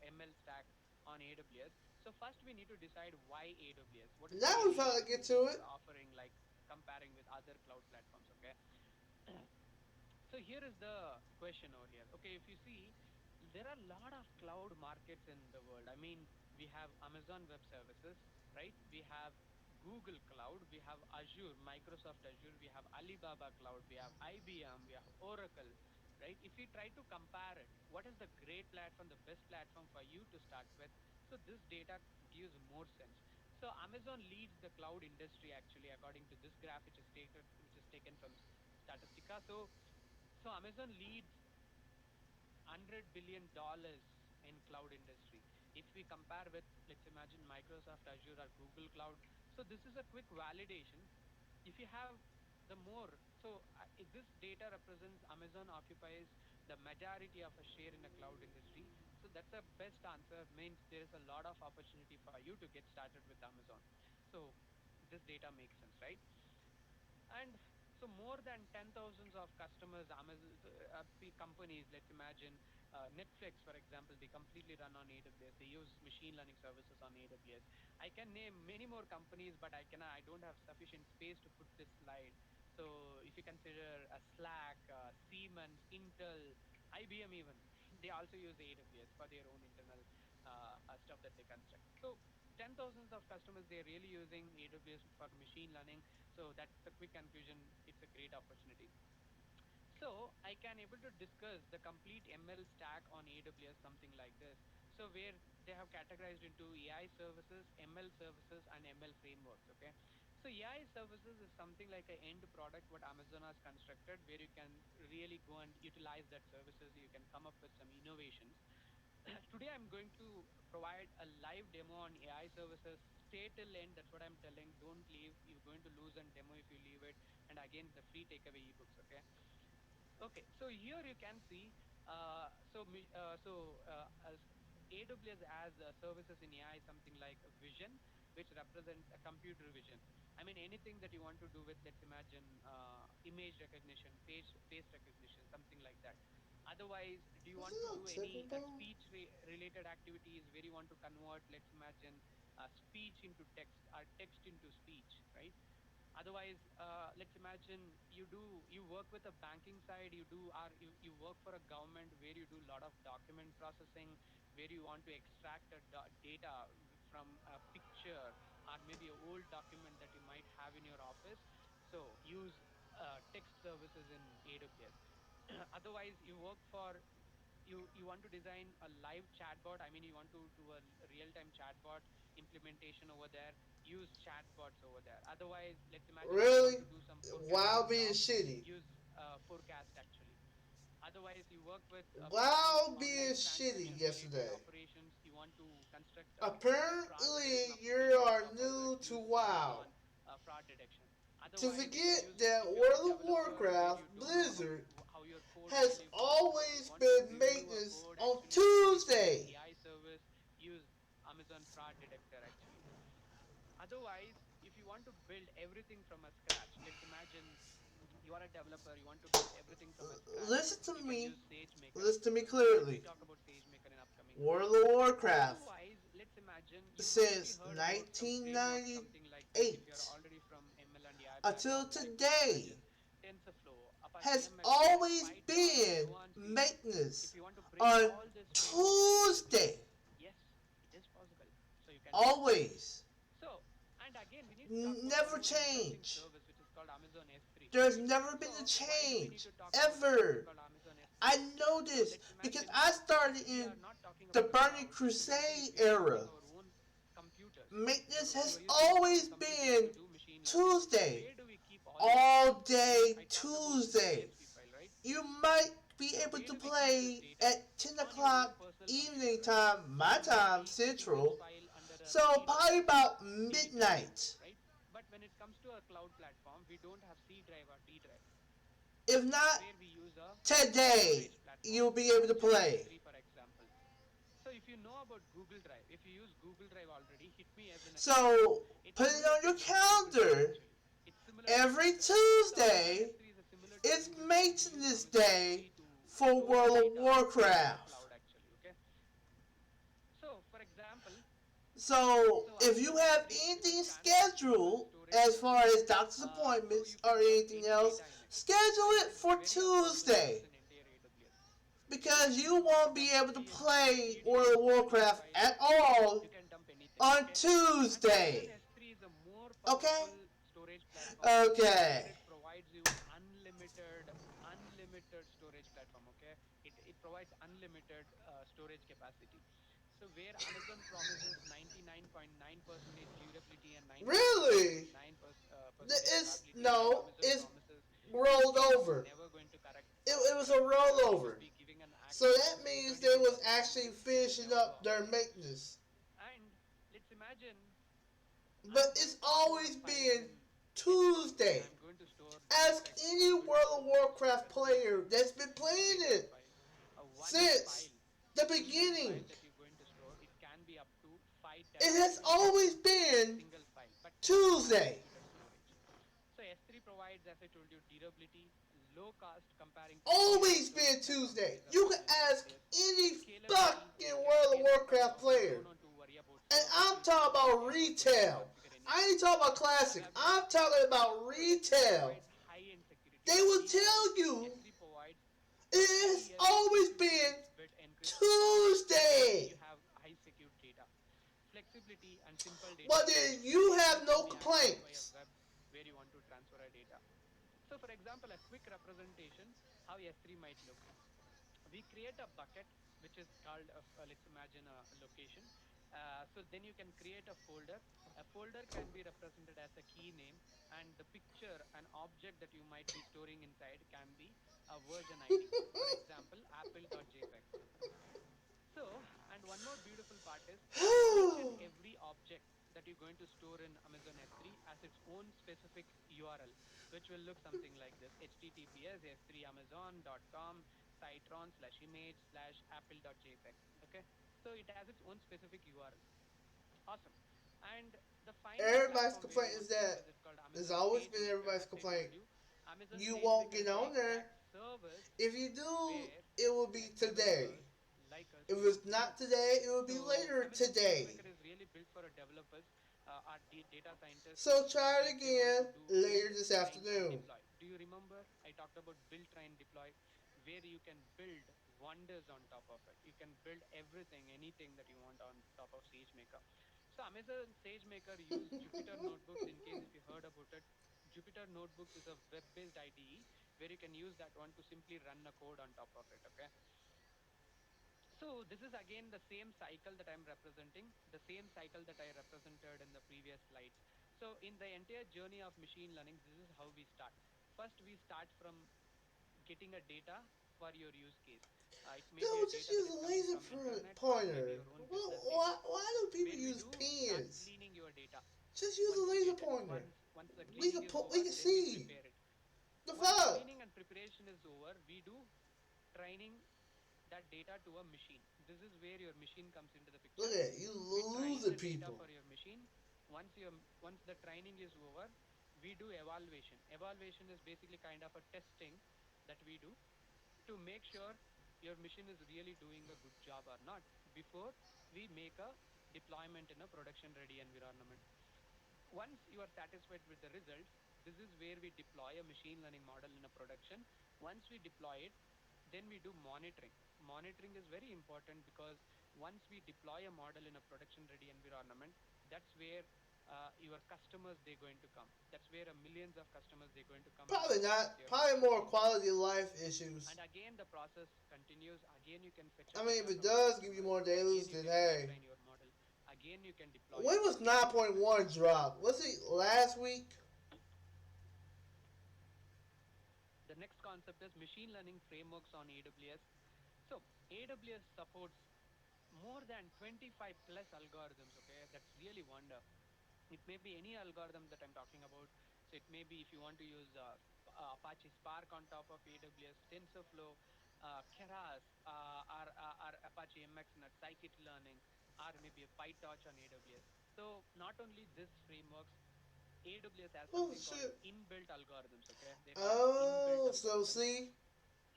ML stack on AWS. So first we need to decide why AWS. What is Now we really finally get AWS to it. offering, like comparing with other cloud platforms? Okay, so here is the question over here. Okay, if you see, there are a lot of cloud markets in the world. I mean, we have Amazon Web Services, right? We have Google Cloud, we have Azure, Microsoft Azure, we have Alibaba Cloud, we have IBM, we have Oracle, right? If we try to compare it, what is the great platform, the best platform for you to start with? So this data gives more sense. So Amazon leads the cloud industry actually, according to this graph, which is taken from Statistica. So Amazon leads $100 billion in cloud industry. If we compare with, let's imagine Microsoft Azure or Google Cloud. So this is a quick validation. If you have the more, so this data represents Amazon occupies the majority of a share in the cloud industry. So that's a best answer, means there is a lot of opportunity for you to get started with Amazon. So this data makes sense, right? And so more than 10,000s of customers, Amazon companies, let's imagine Netflix, for example, they completely run on AWS. They use machine learning services on AWS. I can name many more companies, but I don't have sufficient space to put this slide. So if you consider a Slack, Siemens, Intel, IBM even, they also use AWS for their own internal stuff that they construct. So 10,000s of customers, they're really using AWS for machine learning. So that's the quick conclusion. It's a great opportunity. So I can able to discuss the complete ML stack on AWS, something like this. So where they have categorized into AI services, ML services, and ML frameworks. Okay. So AI services is something like an end product what Amazon has constructed, where you can really go and utilize that services. You can come up with some innovations. Today I'm going to provide a live demo on AI services. Stay till end. That's what I'm telling. Don't leave. You're going to lose on demo if you leave it. And again, the free takeaway ebooks. Okay. Okay, so here you can see, as AWS has services in AI, something like a vision, which represents a computer vision. I mean, anything that you want to do with, let's imagine, image recognition, face recognition, something like that. Otherwise, do you Is want to it no do tipping any ball? speech related activities where you want to convert, let's imagine, speech into text or text into speech, right? Otherwise, let's imagine you work with a banking side, you work for a government where you do a lot of document processing, where you want to extract a data from a picture or maybe a old document that you might have in your office. So use text services in AWS. Otherwise, you want to design a live chatbot. I mean, you want to do a real-time chatbot implementation over there. Use chatbots over there. Otherwise, let's imagine if you want Really? to do some Wow forecasting being job, shitty. use forecast actually. Otherwise, you work with Wow being online shitty transaction related yesterday. operations. You want to construct a fraud detection Apparently, you application on are top of it. new to Use WoW. Amazon fraud detection. To Otherwise, you can forget use, that if you're a World of developer where you Warcraft don't know how Blizzard how your code has really works, you always want to been review a maintenance code on actually using an Tuesday. AI service, use Amazon fraud detector actually. Otherwise, if you want to build everything from a scratch, let's imagine you are a developer, you want to build everything from a scratch, Listen to you can me. use SageMaker. Listen to me So let me clearly. talk about SageMaker in upcoming World videos. of Warcraft Otherwise, let's imagine you might be since heard about some frameworks, something like this. If you're 1998 already from ML and AI until background, like let's today imagine TensorFlow, Apache has MLflow, always PyTorch, been Nuance. If maintenance you want to bring on all these frameworks to AWS, Tuesday. yes, it is possible. So you can do it. Always. So, and again, we need to talk about one Never more interesting change. service, which is called Amazon S3. There's never been a So, why do we need change. to talk about a service Ever. called Amazon I know this Let's because imagine I started we in are not talking the about the Burning cloud. Let's imagine if Crusade we are using era. our own computers. Maintenance You has are using your own always computers to been do machine learning. Tuesday. Where do we keep all this data? All day I talked about the Tuesday. CSV file, right? You might be So able where to do we keep this play data? at 10 On your own o'clock personal computer, evening right? time, So my you might time, be keeping this central. file under a So C drive, probably about C drive, midnight. right? But when it comes to a cloud platform, we don't have C drive or D drive. If That's not where we use a today, storage platform, you'll be able to which is play. S3, for example. So if you know about Google Drive, if you use Google Drive already, hit me as in a chat box. So It's put it similar on to your Google Drive calendar. actually. It's similar to Every Google Drive. So Amazon Tuesday S3 is similar to is Google Drive. We use maintenance Amazon day S3 to for store our World of data in the Warcraft. cloud actually. Okay. So for example, So so if you Amazon have S3 is a anything standard simple scheduled storage as far system. as doctor's So appointments you or can dump anything any else, data in it, schedule and it it's for very affordable to use Tuesday in entire AWS. So because if you you want to won't be dump able to CSV, play World of PDF, PDF Warcraft files, at all you can dump anything. on Okay. And Amazon Tuesday. S3 is a more Okay? powerful storage platform where Okay. it provides you unlimited storage platform. Okay. It provides unlimited storage capacity. So where Amazon promises 99.9% durability and 99.9% Really? percentage It's availability, where no, Amazon it's promises your rolled data will over. never going to corrupt. It was a They will rollover. be giving an So access that to means they 24 was plus 7. actually It will finishing never go up out. their maintenance. And let's imagine But I'm it's going to store always files been in S3 and Tuesday. I'm going to store Ask JPEG any build World of files, Warcraft player specific that's been playing JPEG it file, one since file, the single beginning. file that you're going to store. It can be up to 5 It terabytes has of always data, been single file, but it has Tuesday. unlimited storage. So S3 provides, as I told you, durability, low cost comparing to any other Always storage been platform that Tuesday. is You can available in the ask AWS. any Scalability, fucking you can World of scale up and Warcraft down. You player. don't want to worry about And I'm security. You talking don't about worry about going to retail. configure I anything. ain't talking about You classic. have your I'm own talking storage. about So S3 retail. provides high-end security. They By will default, tell you S3 provides it has always been 256-bit encryption, where you Tuesday. have high secure data. Flexibility and simple data But then storage, where you S3 have can no be accessed via complaints. web, where you want to transfer a data. So for example, a quick representation how S3 might look. We create a bucket which is called let's imagine a location. So then you can create a folder can be represented as a key name, and the picture, an object that you might be storing inside, can be a version id, for example apple.jpg. So, and one more beautiful part is each and every object that you're going to store in Amazon S3 has its own specific URL, which will look something like this: https s3amazon.com citron/image slash apple.jpg. Okay. So it has its own specific URL. Awesome. And the final Everybody's platform where you complaint is want to use that is it called it's Amazon always been SageMaker. everybody's As I told complaint. you, Amazon You won't SageMaker get is the on there. exact service If you do, where it will be today. developers like us If use. it's not today, it will be So later Amazon today. SageMaker is really built for developers, our data scientists, So try it where they want to again do build, later this train, and afternoon. deploy. Do you remember I talked about build, train, deploy, where you can build wonders on top of it. You can build everything, anything that you want on top of SageMaker. So Amazon SageMaker use Jupyter Notebooks. In case if you heard about it, Jupyter Notebooks is a web-based IDE where you can use that one to simply run a code on top of it. Okay. So this is again the same cycle that I'm representing, the same cycle that I represented in the previous slides. So in the entire journey of machine learning, this is how we start. First, we start from getting a data for your use case. It may be a No, just data that use is a coming laser from internet or maybe pointer. your own business Well, data. why do people Where we use do start pens? cleaning your data. Just use a Once you laser get it, pointer. once the cleaning is We over, can then we see. prepare it. The Once fuck? cleaning and preparation is over, we do training that data to a machine. This is where your machine comes into the Look picture. at you We train losing the data people. for your machine. Once the training is over, we do evaluation. Evaluation is basically kind of a testing that we do to make sure your machine is really doing a good job or not before we make a deployment in a production ready environment. Once you are satisfied with the results, this is where we deploy a machine learning model in a production. Once we deploy it, then we do monitoring. Monitoring is very important because once we deploy a model in a production ready environment, that's where your customers they're going to come. That's where millions of customers they're going to come and Probably work with not. your Probably more machine. quality of life issues. And again the process continues. Again you can fetch a I mean, if data it from the does give you customers. more Again dailies, you then can hey. pre-train your model. Again you can deploy When your was model. 9.1 dropped? Was it last week? The next concept is machine learning frameworks on AWS. So AWS supports more than 25 plus algorithms. Okay, that's really wonder. It may be any algorithm that I'm talking about. So it may be if you want to use Apache Spark on top of AWS, TensorFlow, Keras, or Apache MXNet, scikit-learning, or maybe a PyTorch on AWS. So not only this frameworks, AWS has Oh something called shit. inbuilt algorithms. Okay, they call it inbuilt Oh, so algorithms. see,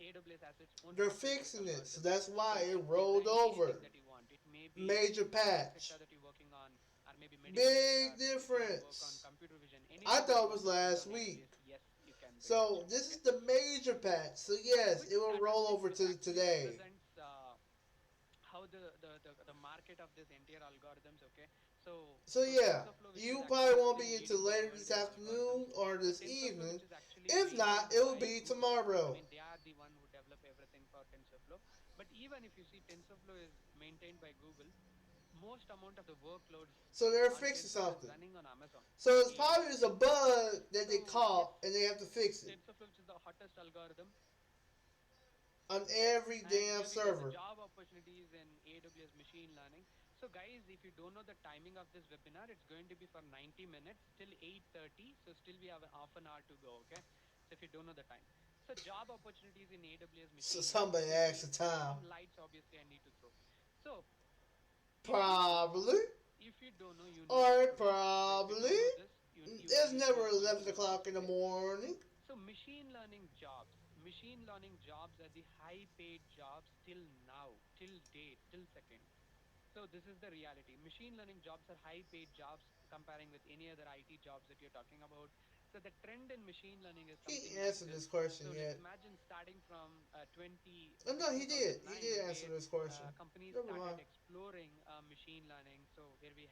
AWS has its own they're specialized fixing it, so algorithms. that's So why you it can rolled design anything over. that you want. It may be Major any sector patch. that you're working on, or maybe medical Big sector. If you want to work on difference. computer vision, I anything that thought you it was want to build last on AWS, week. yes, you can build So actually. this is Okay. the major patch. So So yes, quick it will roll statistics. over This to actually today. represents how the market of this entire algorithms. Okay. So So yeah, TensorFlow, which is you probably actually won't still be into leading the later world this in algorithms. afternoon or So this TensorFlow, evening. which is actually If not, maintained it will by be Google. I tomorrow. mean, they are the one who develop everything for TensorFlow. But even if you see TensorFlow is maintained by Google, most amount of the workloads So they're on fixing TensorFlow is something. running on Amazon, So not it's probably AWS. just a bug that they So yes, caught and they have to fix it TensorFlow, which is the hottest algorithm. on every And damn here we go, the server. job opportunities in AWS machine learning. So guys, if you don't know the timing of this webinar, it's going to be for 90 minutes till 8:30. So still we have half an hour to go, okay? So if you don't know the time. So job opportunities in AWS So machine learning. somebody So asked the time. some lights obviously I need to throw. So if you don't know, Probably. you know this Or today. So if you probably. don't know this, It's you never are going to 11 know this o'clock in the today. morning. So machine learning jobs are the high paid jobs till now, till date, till second. So this is the reality. Machine learning jobs are high paid jobs comparing with any other IT jobs that you're talking about. So the trend in machine learning is He something ain't like answered this. this question So let's yet. imagine starting from Oh no, he did. He 2009, did answer where this question. companies Never started mind. exploring machine learning. So where they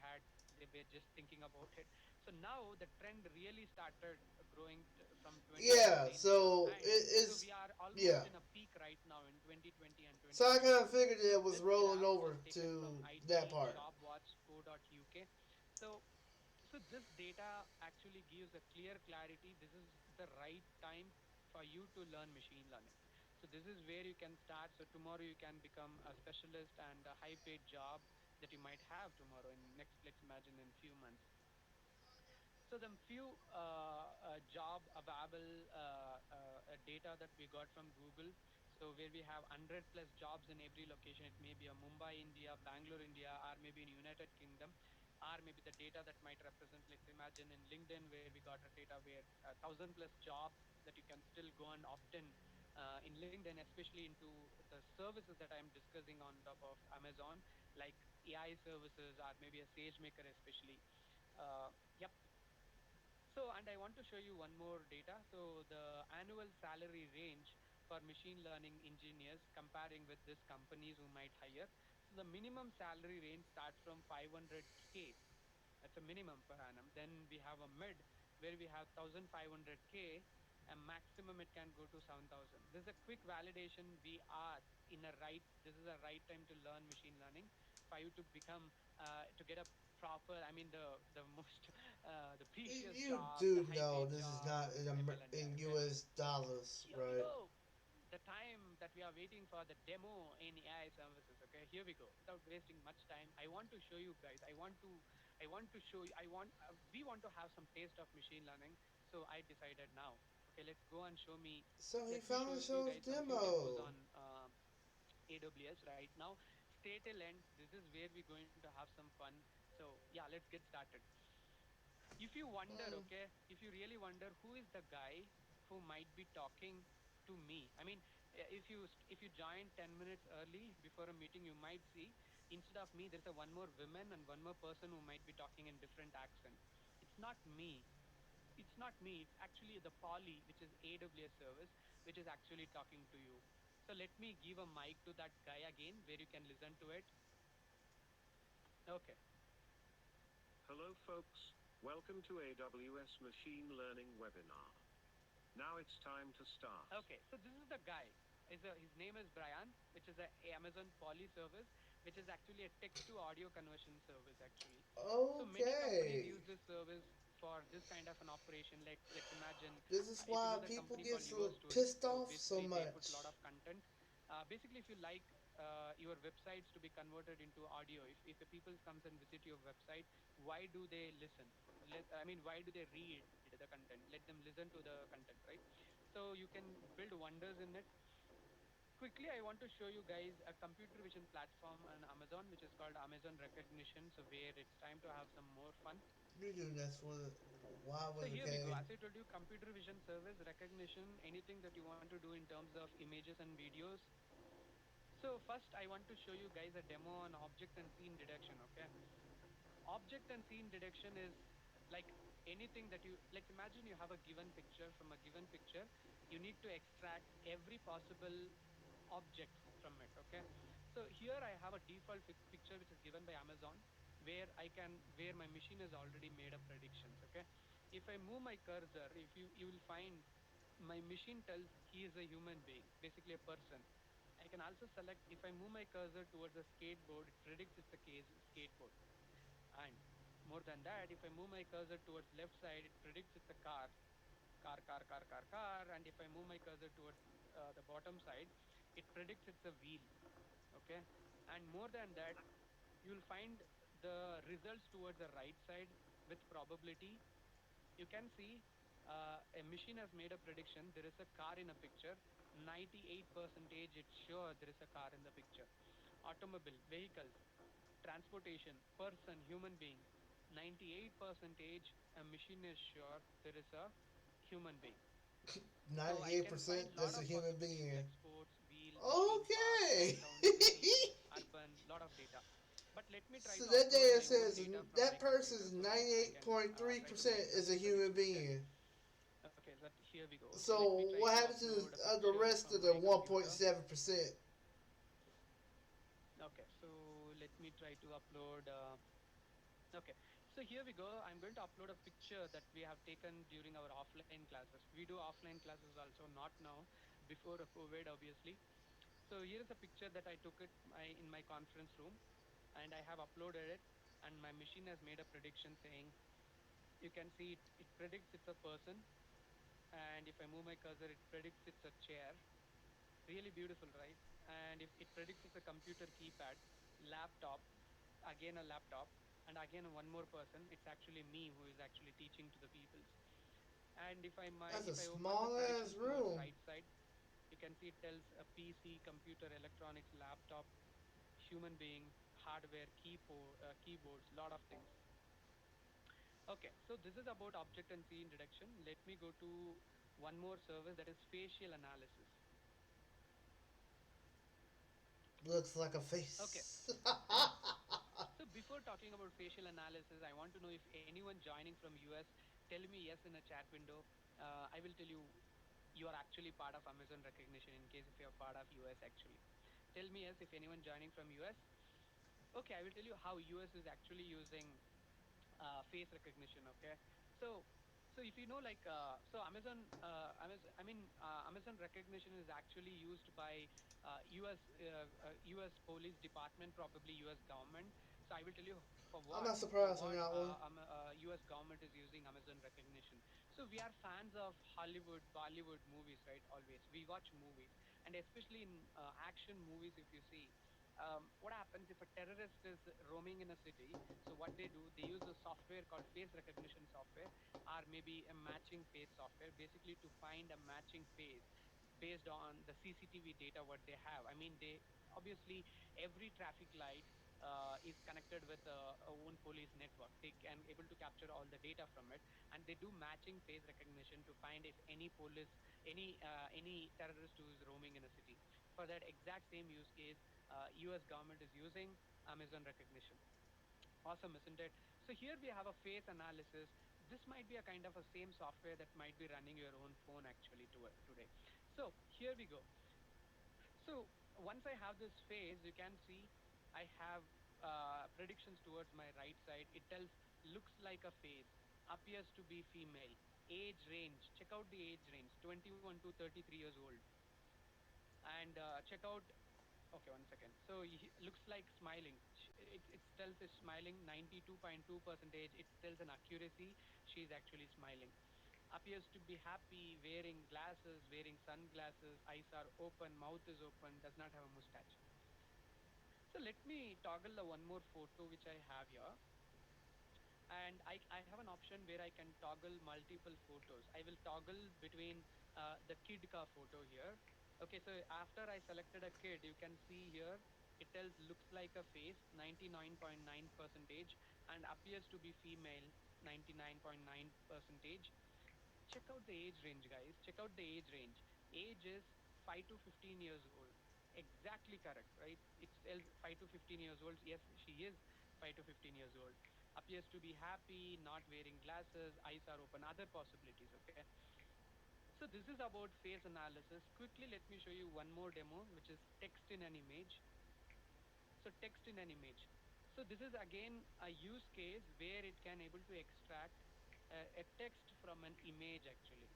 were just thinking about it. So now the trend really started growing from Yeah, 2019 till so tonight. So it's we are almost yeah. in a peak right now in 2020 and So I kind of 2021. figured So it was this rolling graph was over taken from to that IT part. jobwatch co.uk. So so this data actually gives a clear clarity. This is the right time for you to learn machine learning. So this is where you can start. So tomorrow you can become a specialist and a high paid job that you might have tomorrow in next, let's imagine in few months. So the few job available data that we got from Google. So where we have 100 plus jobs in every location. It may be a Mumbai, India, Bangalore, India, or maybe in United Kingdom, or maybe the data that might represent. Let's imagine in LinkedIn where we got a data where 1,000 plus jobs that you can still go and opt in LinkedIn, especially into the services that I'm discussing on top of Amazon, like AI services or maybe a SageMaker, especially. Yep. So, and I want to show you one more data. So the annual salary range for machine learning engineers comparing with these companies who might hire. So the minimum salary range starts from 500K. That's a minimum per annum. Then we have a mid where we have 1,500K, and maximum it can go to 7,000. This is a quick validation. We are in a right. This is a right time to learn machine learning for you to become to get a proper. I mean the most the precious You job, the do high know paid this is job not in ML and AI. in Okay. U.S. dollars, Here we right? go. The time that we are waiting for the demo in AI services. Okay, here we go. Without wasting much time, I want to show you guys. I want to show you. We want to have some taste of machine learning. So I decided now. Okay, let's go and show me. So he Let me show finally you guys shows some few demos demo. on AWS right now. Stay till end. This is where we're going to have some fun. So yeah, let's get started. If you wonder, Mm. okay, if you really wonder who is the guy who might be talking to me, I mean, if you join 10 minutes early before a meeting, you might see instead of me there's a one more woman and one more person who might be talking in different accent. It's not me. It's not me. It's actually the Poly, which is AWS service, which is actually talking to you. So let me give a mic to that guy again where you can listen to it. Okay. Hello, folks. Welcome to AWS Machine Learning webinar. Now it's time to start. Okay, so this is the guy. His name is Brian, which is a Amazon Poly service, which is actually a text to audio conversion service actually. So many companies Okay. use this service for this kind of an operation. Like let's imagine, This is if you know why the people company get called so Your Story. pissed So off so basically they put a lot much. of content. Basically, if you like your websites to be converted into audio, if a people comes and visit your website, why do they listen? I mean, why do they read the content? Let them listen to the content, right? So you can build wonders in it. Quickly, I want to show you guys a computer vision platform on Amazon, which is called Amazon Recognition. So where it's time to have some more fun. You do that's what. Why So was here we go. okay? As I told you, computer vision service recognition, anything that you want to do in terms of images and videos. So first, I want to show you guys a demo on object and scene detection. Okay, object and scene detection is like anything that you, let's imagine you have a given picture. From a given picture you need to extract every possible object from it. Okay, so here I have a default picture which is given by Amazon, where my machine has already made up predictions. Okay, if I move my cursor, if you will find my machine tells he is a human being, basically a person. I can also select, if I move my cursor towards a skateboard, it predicts it's a case skateboard. And more than that, if I move my cursor towards left side, it predicts it's a car, car. And if I move my cursor towards the bottom side, it predicts it's a wheel. Okay. And more than that, you will find the results towards the right side with probability. You can see a machine has made a prediction. There is a car in a picture. 98 percentage, it's sure there is a car in the picture. Automobile, vehicles, transportation, person, human being, 98 percentage, a machine is sure there is a human being. So I Ninety-eight can find percent. lot That's a of human possibilities being. like sports, wheel, machine, park, Okay. downtown, city, urban, lot of data. But let me try So to that upload data my own says data from that my computer person's so that I ninety-eight can point three try to percent make is some a human predictions. Okay. being. Okay, so here we go. So let So me try what to happens to upload a the picture rest from of the my one point computer. seven percent? Okay, so let me try to upload. Okay, so here we go. I'm going to upload a picture that we have taken during our offline classes. We do offline classes also, not now, before a COVID, obviously. So here is a picture that I took in my conference room, and I have uploaded it. And my machine has made a prediction saying, you can see it predicts it's a person. And if I move my cursor, it predicts it's a chair. Really beautiful, right? And if it predicts it's a computer keypad, laptop, again a laptop, and again one more person. It's actually me who is actually teaching to the peoples. And That's a if I open the small ass predictions towards room. right side, you can see it tells a PC, computer, electronics, laptop, human being, hardware, keyboards, lot of things. Okay, so this is about object and scene detection. Let me go to one more service, that is facial analysis. Looks like a Okay. face. So before talking about facial analysis, I want to know if anyone joining from US, tell me yes in a chat window. I will tell you you are actually part of Amazon recognition in case if you are part of US actually. Tell me yes if anyone joining from US. Okay, I will tell you how US is actually using face recognition. Okay, so if you know, like, so Amazon recognition is actually used by US police department, probably US government. So I will tell you I'm not for surprised on what that one. US government is using Amazon recognition. So we are fans of Hollywood, Bollywood movies, right? Always we watch movies, and especially in action movies, if you see, what happens if a terrorist is roaming in a city? So what they do, they use a software called face recognition software, or maybe a matching face software, basically to find a matching face based on the CCTV data what they have. I mean, they obviously, every traffic light is connected with a own police network. They can able to capture all the data from it, and they do matching face recognition to find if any police, any terrorist who is roaming in a city. For that exact same use case, US government is using Amazon recognition. Awesome, isn't it? So here we have a face analysis. This might be a kind of a same software that might be running your own phone actually today. So here we go. So once I have this face, you can see I have predictions towards my right side. It tells looks like a face. appears to be female. Age range, check out the age range, 21 to 33 years old. And check out, okay, one second. So he looks like smiling. It tells is smiling, 92.2 percentage. It tells an accuracy. She's actually smiling. Appears to be happy, wearing glasses, wearing sunglasses, eyes are open, mouth is open, does not have a mustache. So let me toggle the one more photo which I have here. And I have an option where I can toggle multiple photos. I will toggle between the kid ka photo here. Okay, so after I selected a kid, you can see here it tells looks like a face, 99.9 percentage, and appears to be female, 99.9 percentage. Check out the age range, guys. Check out the age range. Age is 5 to 15 years old. Exactly correct, right? It tells 5 to 15 years old. Yes, she is 5 to 15 years old. Appears to be happy, not wearing glasses, eyes are open, other possibilities, okay? So this is about face analysis. Quickly, let me show you one more demo, which is text in an image. So text in an image. So this is again a use case where it can able to extract a text from an image actually.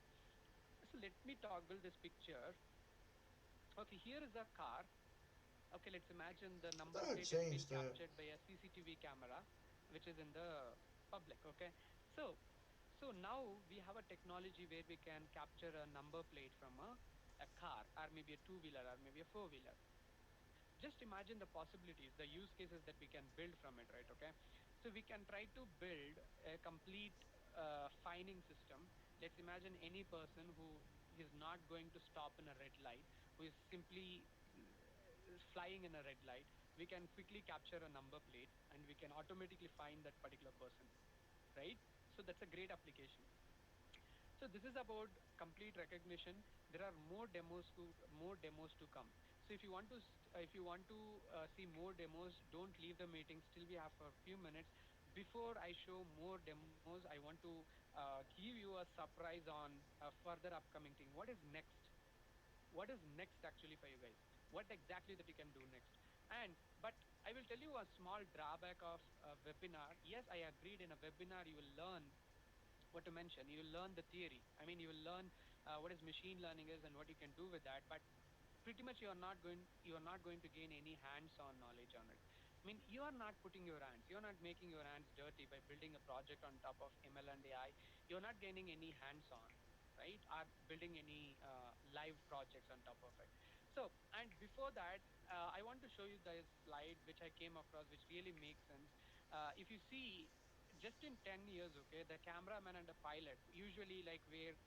So let me toggle this picture. Okay, here is a car. Okay, let's imagine the I number thought I plate has been changed that. captured by a CCTV camera, which is in the public. Okay, so so now we have a technology where we can capture a number plate from a car, or maybe a two-wheeler, or maybe a four-wheeler. Just imagine the possibilities, the use cases that we can build from it, right? Okay, so we can try to build a complete fining system. Let's imagine any person who is not going to stop in a red light, who is simply flying in a red light. We can quickly capture a number plate and we can automatically find that particular person, right? So that's a great application. So this is about complete recognition. There are more demos to come. So if you want to if you want to see more demos, don't leave the meeting. Still, we have for a few minutes. Before I show more demos, I want to give you a surprise on a further upcoming thing. What is next? What is next actually for you guys? What exactly that you can do next? And but I will tell you a small drawback of a webinar. Yes, I agreed. In a webinar, you will learn what to mention. You will learn the theory. I mean, you will learn what is machine learning is and what you can do with that. But pretty much you are not going to gain any hands-on knowledge on it. I mean, you are not putting your hands. You are not making your hands dirty by building a project on top of ML and AI. You are not gaining any hands-on, right? Or building any live projects on top of it. So, and before that, I want to show you the slide which I came across, which really makes sense. If you see, just in 10 years, okay, the cameraman and the pilot usually like where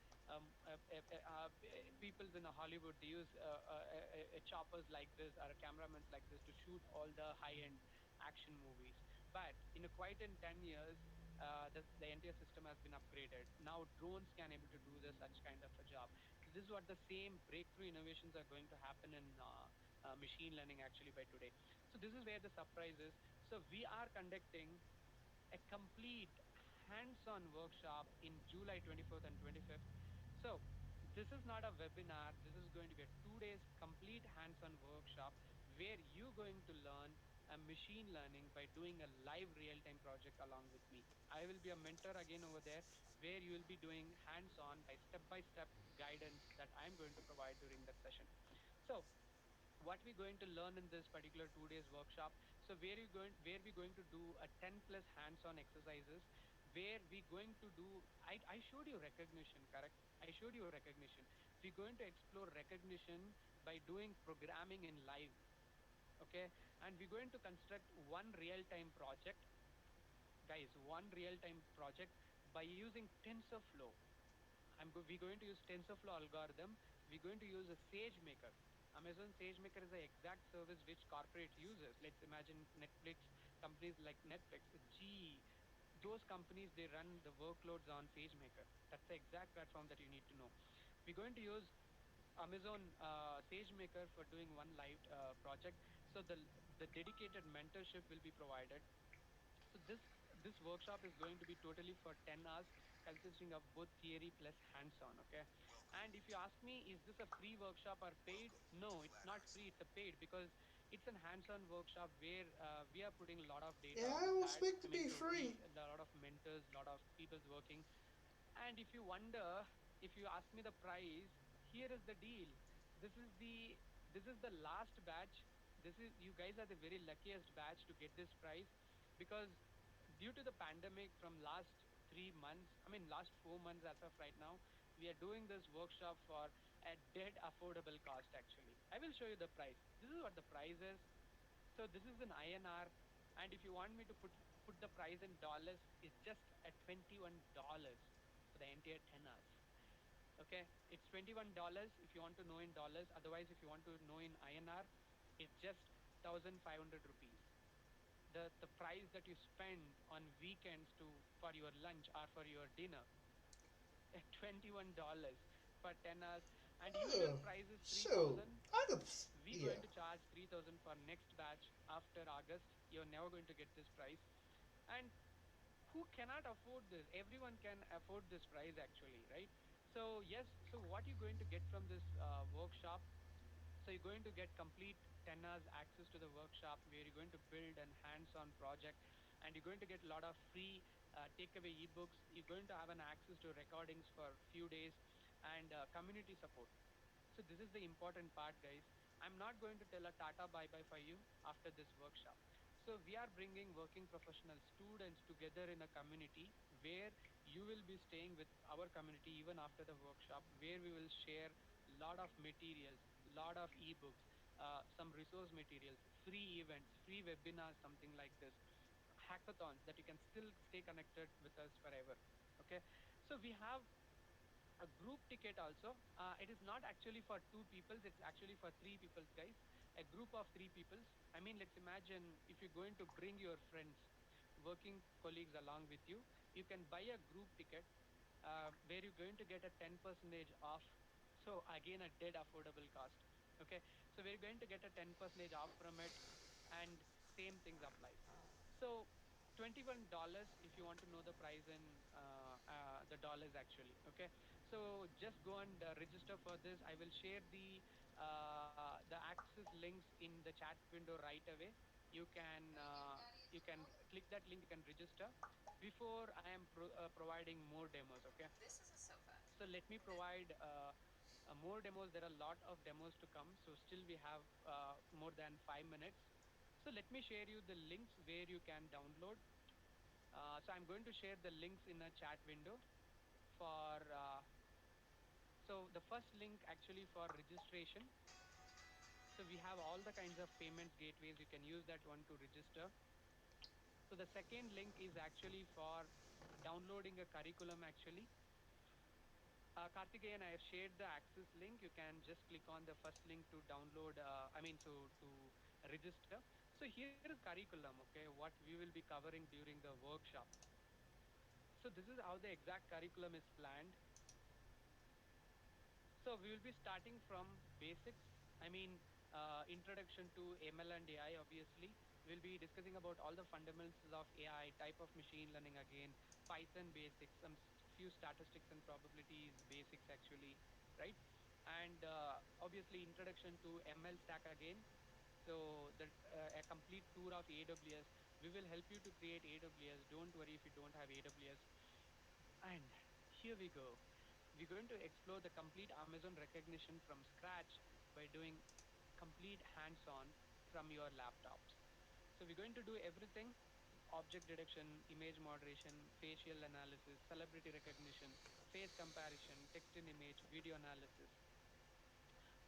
peoples in Hollywood they use choppers like this or cameramans like this to shoot all the high-end action movies. But in a quite in 10 years, the entire system has been upgraded. Now drones can able to do this such kind of a job. So this is what the same breakthrough innovations are going to happen in machine learning actually by today. So this is where the surprise is. So we are conducting a complete hands-on workshop in July 24th and 25th. So this is not a webinar. This is going to be a 2 days complete hands-on workshop where you're going to learn a machine learning by doing a live real-time project along with me. I will be a mentor again over there where you will be doing hands-on by step guidance that I'm going to provide during that session. So what we're going to learn in this particular 2 days workshop, so we're going to do a 10 plus hands-on exercises where we're going to do I showed you recognition, correct? I showed you recognition. We're going to explore recognition by doing programming in live, okay? And we're going to construct one real-time project, guys, one real-time project by using TensorFlow. We're going to use TensorFlow algorithm. We're going to use a SageMaker. Amazon SageMaker is the exact service which corporate uses. Let's imagine Netflix, companies like Netflix, GE, those companies, they run the workloads on SageMaker. That's the exact platform that you need to know. We're going to use Amazon SageMaker for doing one live project. So the dedicated mentorship will be provided. So this workshop is going to be totally for 10 hours, consisting of both theory plus hands-on. Okay. And if you ask me, is this a free workshop or paid? No, it's not free. It's a paid because It's an hands-on workshop where we are putting a lot of data Yeah, on I the was pad. meant I to mean, be so we free. a lot of mentors, a lot of people's working. And if you wonder, if you ask me the price, here is the deal. This is the this is the last batch. This is you guys are the very luckiest batch to get this price because due to the pandemic from last 3 months, I mean last 4 months as of right now, we are doing this workshop for a dead affordable cost actually. I will show you the price. This is what the price is. So this is an INR, and if you want me to put the price in dollars, it's just at $21 for the entire 10 hours. Okay, it's $21 if you want to know in dollars. Otherwise, if you want to know in INR, it's just 1,500 rupees. The price that you spend on weekends to for your lunch or for your dinner at $21 for 10 hours, and usual Oh, price is so 3,000. I could, We yeah. going to charge 3,000 for next batch after August. You're never going to get this price. And who cannot afford this? Everyone can afford this price actually, right? So yes, so what you're going to get from this workshop, so you're going to get complete 10 hours access to the workshop where you're going to build an hands-on project, and you're going to get a lot of free takeaway ebooks. You're going to have an access to recordings for few days and community support. So this is the important part, guys. I'm not going to tell a Tata bye bye for you after this workshop. So we are bringing working professional students together in a community where you will be staying with our community even after the workshop, where we will share lot of materials, lot of ebooks, some resource materials, free events, free webinars, something like this, hackathons that you can still stay connected with us forever. Okay, so we have a group ticket also. It is not actually for two peoples, it's actually for three peoples, guys. A group of three peoples. I mean, let's imagine if you're going to bring your friends, working colleagues along with you, you can buy a group ticket where you're going to get a 10 percentage off. So again, a dead affordable cost. Okay, so we're going to get a 10 percentage off from it, and same things applies. So $21 if you want to know the price in the dollars actually. Okay, so just go and register for this. I will share the access links in the chat window right away. You can click that link, you can register before I am providing more demos. Okay, so let me provide more demos. There are a lot of demos to come, so still we have more than 5 minutes. So let me share you the links where you can download. So I'm going to share the links in a chat window for so the first link actually for registration. So we have all the kinds of payments gateways. You can use that one to register. So the second link is actually for downloading a curriculum actually. Karthikeyan, I have shared the access link. You can just click on the first link to download, to register. So here is curriculum, okay, what we will be covering during the workshop. So this is how the exact curriculum is planned. So we will be starting from basics. I mean, introduction to ML and AI, obviously. We'll be discussing about all the fundamentals of AI, type of machine learning again, Python basics, some few statistics and probabilities basics actually, right? And obviously introduction to ML stack again. So a complete tour of AWS. We will help you to create AWS. Don't worry if you don't have AWS. And here we go. We're going to explore the complete Amazon recognition from scratch by doing complete hands-on from your laptops. So we're going to do everything: object detection, image moderation, facial analysis, celebrity recognition, face comparison, text in image, video analysis.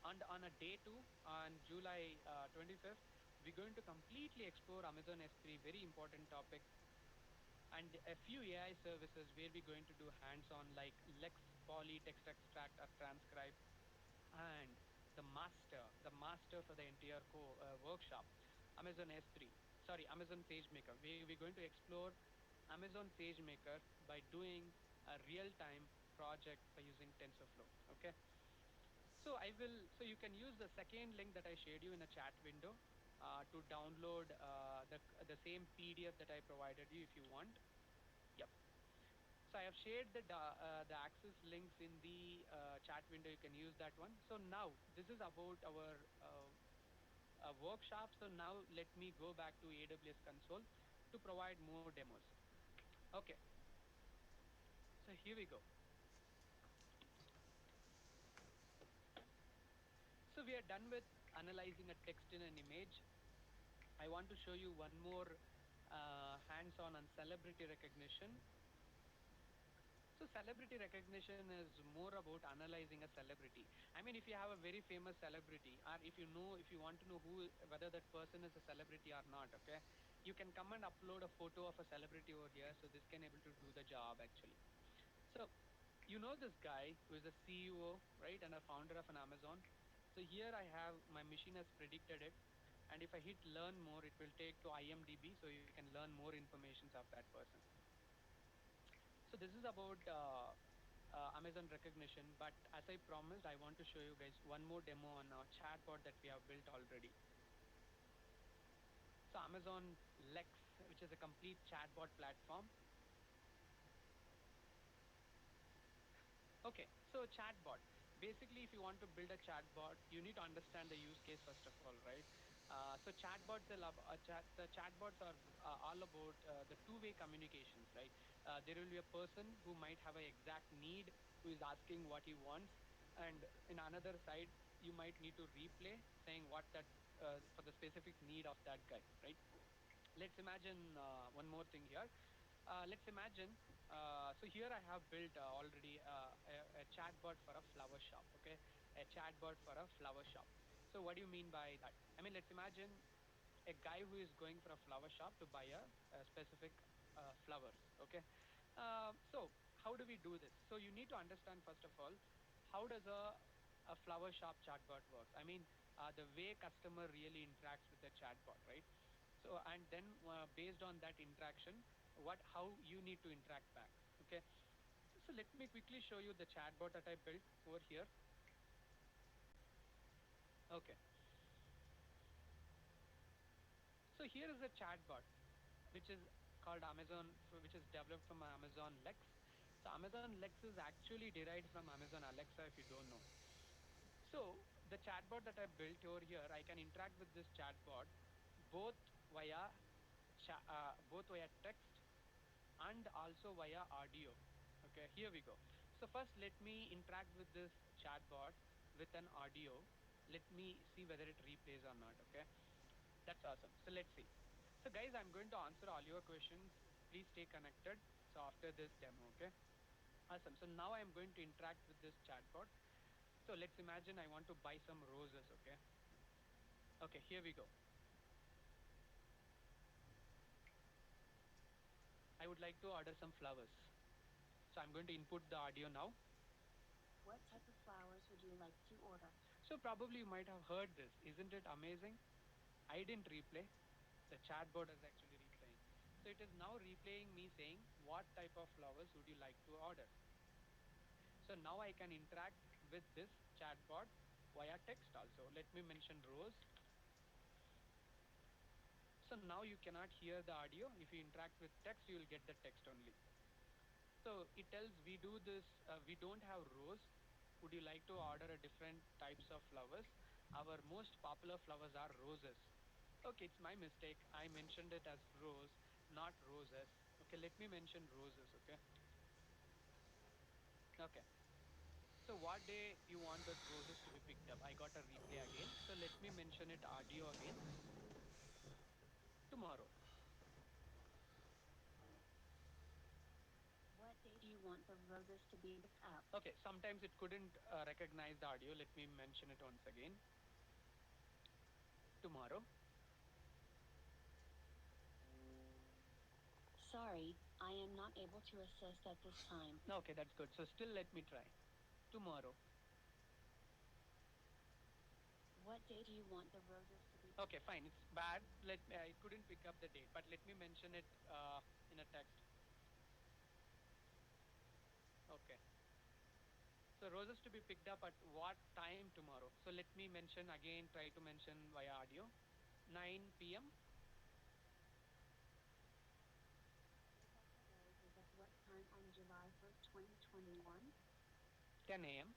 And on a day two, on July 25th, we're going to completely explore Amazon S3, very important topic, and a few AI services where we're going to do hands-on like Lex, Poly, text extract, or transcribe, and the master for the entire workshop, Amazon S3, sorry, Amazon SageMaker. We're going to explore Amazon SageMaker by doing a real-time project by using TensorFlow. Okay. So you can use the second link that I shared you in a chat window to download the same PDF that I provided you if you want. Yep. So I have shared the access links in the chat window. You can use that one. So now this is about our workshop. So now let me go back to AWS console to provide more demos. Okay, so here we go. So we are done with analyzing a text in an image. I want to show you one more hands-on on celebrity recognition. So celebrity recognition is more about analyzing a celebrity. I mean, if you have a very famous celebrity, or if you know, if you want to know whether that person is a celebrity or not, okay, you can come and upload a photo of a celebrity over here. So this can able to do the job actually. So you know this guy who is a CEO, right, and a founder of an Amazon. So here I have my machine has predicted it, and if I hit learn more, it will take to IMDb, so you can learn more information of that person. So this is about Amazon recognition. But as I promised, I want to show you guys one more demo on a chatbot that we have built already. So Amazon Lex, which is a complete chatbot platform. Okay, so chatbot. Basically, if you want to build a chatbot, you need to understand the use case first of all, right? So chatbots are the chatbots are all about the two-way communications, right? There will be a person who might have an exact need, who is asking what he wants, and in another side, you might need to replay saying what that for the specific need of that guy, right? Let's imagine one more thing here. Let's imagine, so here I have built already a chatbot for a flower shop, okay? A chatbot for a flower shop. So what do you mean by that? I mean, let's imagine a guy who is going for a flower shop to buy a specific flowers, okay? So how do we do this? So you need to understand, first of all, how does a flower shop chatbot works? I mean, the way customer really interacts with the chatbot, right? So and then based on that interaction, how you need to interact back, okay? So let me quickly show you the chatbot that I built over here. Okay, so here is a chatbot which is called Amazon, which is developed from Amazon Lex. So Amazon Lex is actually derived from Amazon Alexa, if you don't know. So the chatbot that I built over here, I can interact with this chatbot both via both via text and also via audio. Okay, here we go. So first let me interact with this chatbot with an audio. Let me see whether it replays or not. Okay, that's awesome. So let's see. So guys, I'm going to answer all your questions. Please stay connected. So after this demo, okay? Awesome. So now I'm going to interact with this chatbot. So let's imagine I want to buy some roses, okay? Okay, here we go. I would like to order some flowers. So I'm going to input the audio now. What type of flowers would you like to order? So probably you might have heard this. Isn't it amazing? I didn't replay. The chatbot is actually replaying. So it is now replaying me saying, what type of flowers would you like to order? So now I can interact with this chatbot via text also. Let me mention rose. So now you cannot hear the audio. If you interact with text, you will get the text only. So it tells we do this, we don't have rose. Would you like to order a different types of flowers? Our most popular flowers are roses. Okay, it's my mistake. I mentioned it as rose, not roses. Okay, let me mention roses, okay? Okay. So what day you want the roses to be picked up? I got a replay again. So let me mention it audio again. Tomorrow. What day do you want the roses to be picked up? Okay, sometimes it couldn't recognize the audio. Let me mention it once again. Tomorrow. Sorry, I am not able to assist at this time. Okay, that's good. So still let me try. Tomorrow. What day do you want the roses to be? Okay, fine. It's bad. It couldn't pick up the date, but let me mention it in a text. Okay. So roses to be picked up at what time tomorrow? So let me mention again. Try to mention via audio. 9 p.m. Pick up the roses at what time on July 1st, 2021? 10 a.m.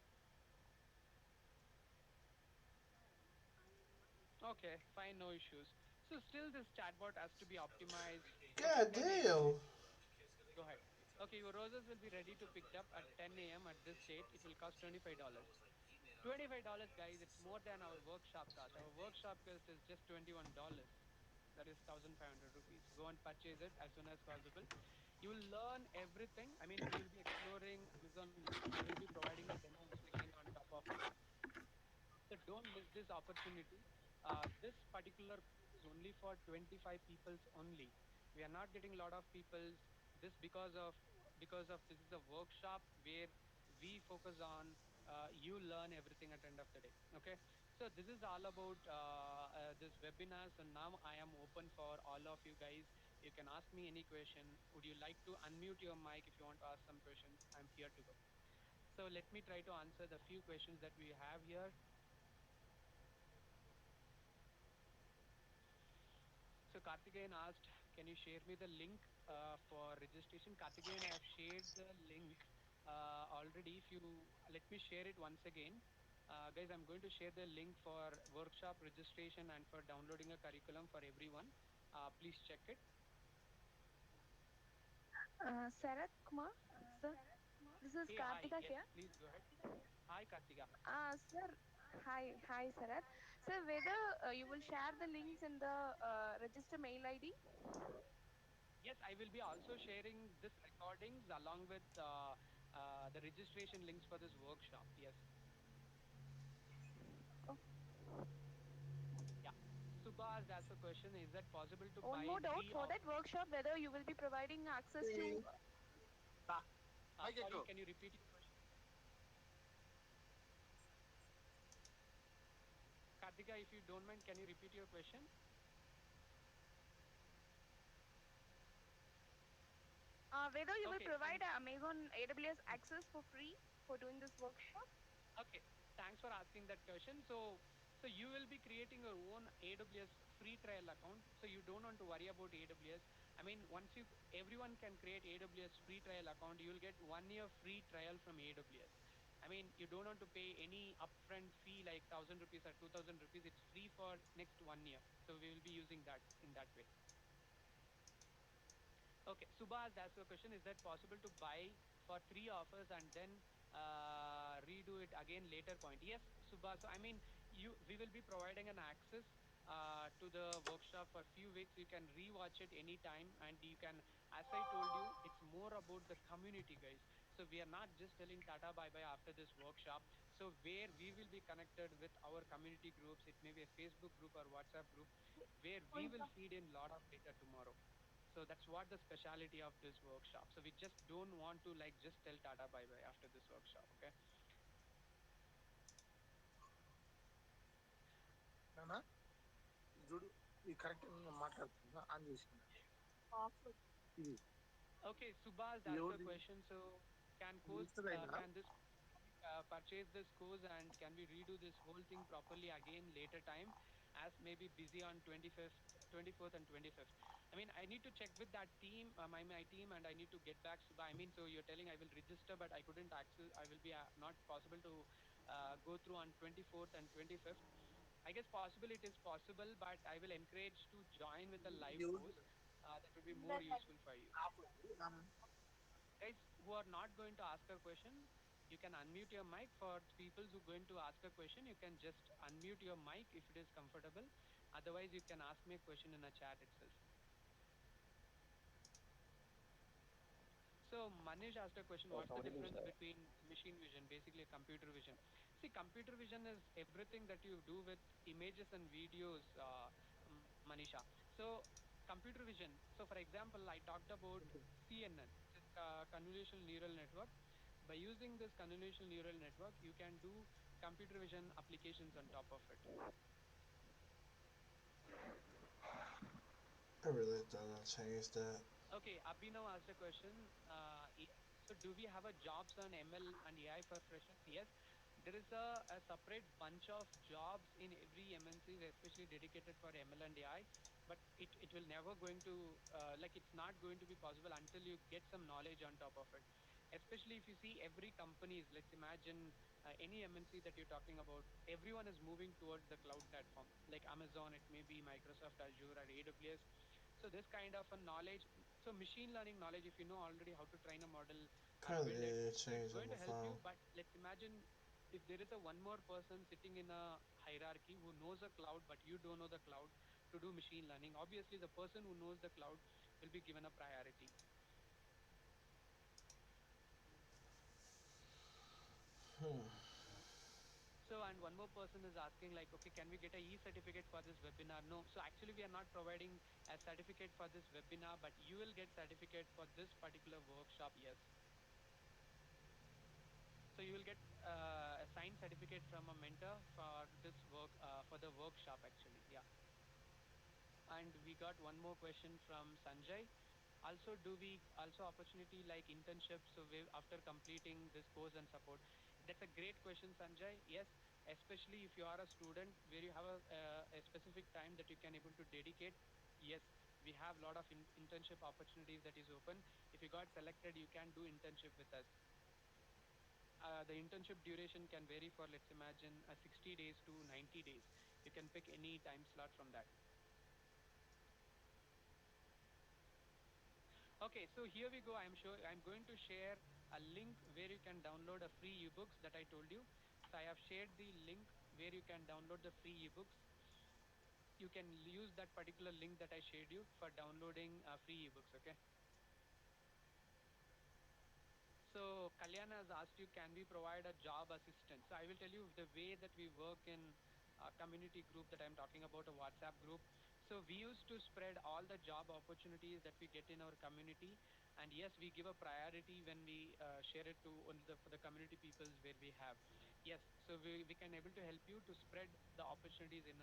Sorry, I am not able. Okay, fine, no issues. So still this chatbot has to be optimized. Okay, God 10 a.m. damn. Go ahead. Okay, your roses will be ready to pick up at 10 a.m. at this date. It will cost $25. $25, guys. It's more than our workshop cost. Our workshop cost is just $21. That is 1,500 rupees. Go and purchase it as soon as possible. You will learn everything. I mean, we will be exploring Amazon links. We will be providing a demo session on top of it. So don't miss this opportunity. This particular course is only for 25 peoples only. We are not getting a lot of peoples. This because of this is a workshop where we focus on you learn everything at the end of the day. Okay. So this is all about this webinar. So now I am open for all of you guys. You can ask me any question. Would you like to unmute your mic if you want to ask some questions? I'm here to go. So let me try to answer the few questions that we have here. So Karthikeyan asked, can you share me the link for registration? Karthikeyan, I have shared the link already. If you let me share it once again. Guys, I'm going to share the link for workshop registration and for downloading a curriculum for everyone. Please check it. Sarath Kumar, sir, this is Hey, hi. Kartika Yes, here. please go ahead. Hi, Kartika. Sir, hi, Sarath. Sir, whether you will share the links in the register mail ID? Yes, I will be also sharing this recordings along with the registration links for this workshop. Yes. Oh, Yeah. Subhas, that's a question. Is that possible to one buy more doubt three for that offers? workshop, whether you will be providing access to. Sorry, can you repeat your question? Kartika, if you don't mind, can you repeat your question? Whether you will Okay, provide thanks. Amazon AWS access for free for doing this workshop? Okay, thanks for asking that question. So you will be creating your own AWS free trial account. So you don't want to worry about AWS. I mean, once you everyone can create AWS free trial account, you will get 1 year free trial from AWS. I mean, you don't want to pay any upfront fee like 1,000 rupees or 2,000 rupees. It's free for next 1 year. So we will be using that in that way. Okay, Subhas, that's your question. Is that possible to buy for three offers and then redo it again later point? Yes, Subhas. So I mean, we will be providing an access to the workshop for a few weeks. You can rewatch it anytime, and you can, as I told you, it's more about the community, guys. So we are not just telling Tata bye bye after this workshop. So where we will be connected with our community groups, it may be a Facebook group or WhatsApp group, where we will feed in lot of data tomorrow. So that's what the speciality of this workshop. So we just don't want to like just tell Tata bye bye after this workshop. Okay. నానా చూడు ఇది correct మాట్లాడుతున్నా on చేసిందా ఇది Okay, Subhas, that's the ఎవరిది question. So register అయిందా can this purchase this course and can we redo this whole thing properly again later time as maybe busy on 25th, 24th and 25th. I mean, I need to check with that team, my team, and I need to get back. Subha, I mean, so you're telling I will register, but I couldn't access. I will be not possible to go through on 24th and 25th. I guess possible it is possible, but I will encourage to join with a live ఎవరిది course. That would be more useful for you. Of ఉంది Guys who are not going to ask a question, you can unmute your mic. For people who are going to ask a question, you can just unmute your mic if it is comfortable. Otherwise, you can ask me a question in a chat itself. So Manish asked a question, what's the difference between machine vision, basically computer vision? See, computer vision is everything that you do with images and videos, Manisha. So computer vision, so for example, I talked about CNN, which is convolutional neural network. By using this convolutional neural network, you can do computer vision applications on top of it. I really thought I'll change that. Okay, Abhinav asked a question. So, do we have a jobs on ML and AI for freshers? Yes, there is a separate bunch of jobs in every MNCs, especially dedicated for ML and AI. But it will never going to like it's not going to be possible until you get some knowledge on top of it. Especially if you see every companies. Let's imagine any MNC that you're talking about, everyone is moving towards the cloud platform. Like Amazon, it may be Microsoft Azure or AWS. So this kind of a knowledge, so machine learning knowledge, if you know already how to train a model or build it, Kindly so it's change on going my to help you. phone. But let's imagine if there is a one more person sitting in a hierarchy who knows a cloud, but you don't know the cloud to do machine learning. Obviously, the person who knows the cloud will be given a priority. Hmm. So, and one more person is asking like, okay, can we get a e-certificate for this webinar? No. So actually we are not providing a certificate for this webinar, but you will get certificate for this particular workshop. Yes. So you will get a signed certificate from a mentor for this work, for the workshop actually. Yeah. And we got one more question from Sanjay. Also, do we also opportunity like internships? So we, after completing this course and support, that's a great question, Sanjay. Yes, especially if you are a student where you have a specific time that you can able to dedicate. Yes, we have a lot of internship opportunities that is open. If you got selected, you can do internship with us. The internship duration can vary for, let's imagine, 60 days to 90 days. You can pick any time slot from that. Okay, so here we go. I'm going to share a link where you can download a free ebooks that I told you. So I have shared the link where you can download the free ebooks. You can use that particular link that I shared you for downloading free ebooks. Okay. So Kalyana has asked you, can we provide a job assistance? So I will tell you the way that we work in a community group that I'm talking about, a WhatsApp group. So we used to spread all the job opportunities that we get in our community. And yes, we give a priority when we share it to only for the community peoples where we have. Yes, so we can able to help you to spread the opportunities in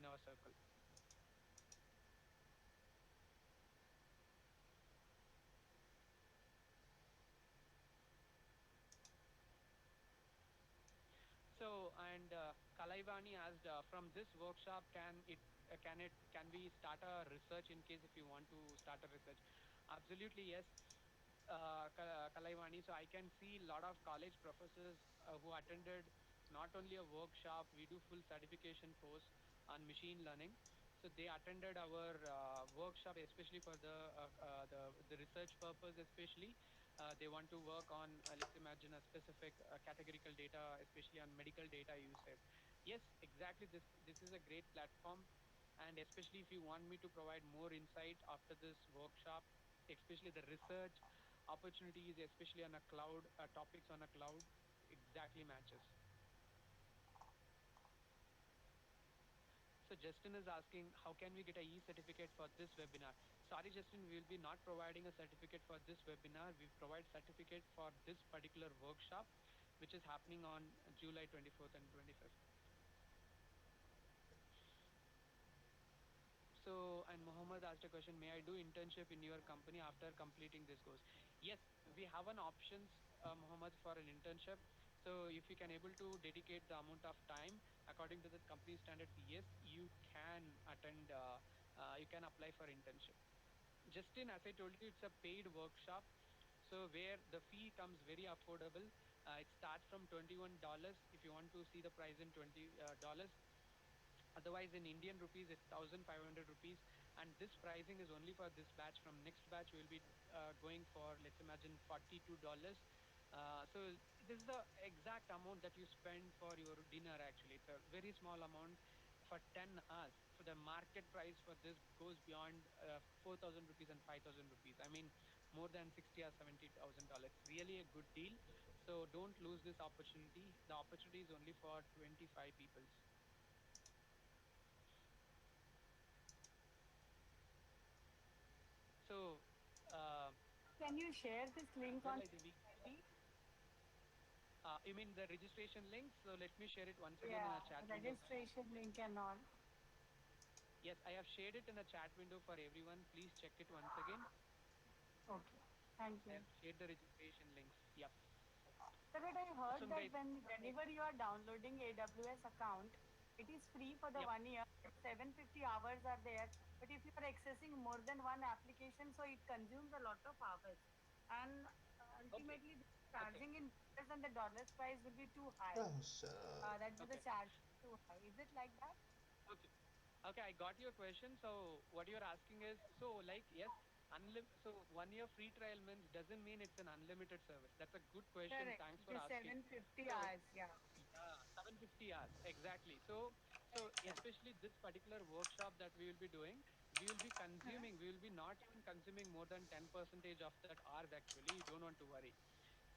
our circle. So, and Kalaivani asked, from this workshop, can we start a research in case if you want to start a research? Absolutely, yes. Kalaivani. So I can see a lot of college professors who attended not only a workshop, we do full certification course on machine learning. So they attended our workshop, especially for the research purpose, especially. They want to work on, let's imagine a specific categorical data, especially on medical data you said. Yes, exactly. This is a great platform. And especially if you want me to provide more insight after this workshop, especially the research opportunities, especially on a cloud, topics on a cloud, exactly matches. So Justin is asking, how can we get a e-certificate for this webinar? Sorry, Justin, we will be not providing a certificate for this webinar. We provide certificate for this particular workshop, which is happening on July 24th and 25th. So, and Mohammed asked a question, may I do internship in your company after completing this course? Yes, we have an options, Mohammed, for an internship. So if you can able to dedicate the amount of time according to the company standards, yes, you can attend, you can apply for internship. Justin, as I told you, it's a paid workshop. So where the fee comes very affordable. It starts from $21 if you want to see the price in $20. Otherwise, in Indian rupees, it's 1,500 rupees. And this pricing is only for this batch. From next batch, we'll be going for, let's imagine, $42. So this is the exact amount that you spend for your dinner, actually. It's a very small amount for 10 hours. For the market price for this goes beyond 4,000 rupees and 5,000 rupees. I mean, more than 60 or $70,000. It's really a good deal. So don't lose this opportunity. The opportunity is only for 25 people. So, uh, Can you share this link well, on I think we, ID? you mean the registration link? So let me share it once again in Yeah, a chat window. registration link and all. Yes, I have shared it in a chat window for everyone. Please check it once again. Okay, thank I you. have shared the registration links. Yep. So that I heard Awesome, that guys. whenever you are downloading AWS account, it is free for the Yep. 1 year. 750 hours are there. But if you are accessing more than one application, so it consumes a lot of hours. And Okay. ultimately the Okay. charging in dollars and the dollars price will be too high. Oh, shut up. That's why the Okay. charge is too high. Is it like that? Okay. Okay, I got your question. So what you're asking is, so like, yes, so 1 year free trial means doesn't mean it's an unlimited service. That's a good question. Correct. Thanks It for is asking. 750 So hours. Yeah. yeah, 750 hours exactly. So especially this particular workshop that we will be doing, we will be not even consuming more than 10 percentage of that hours. Actually, you don't want to worry.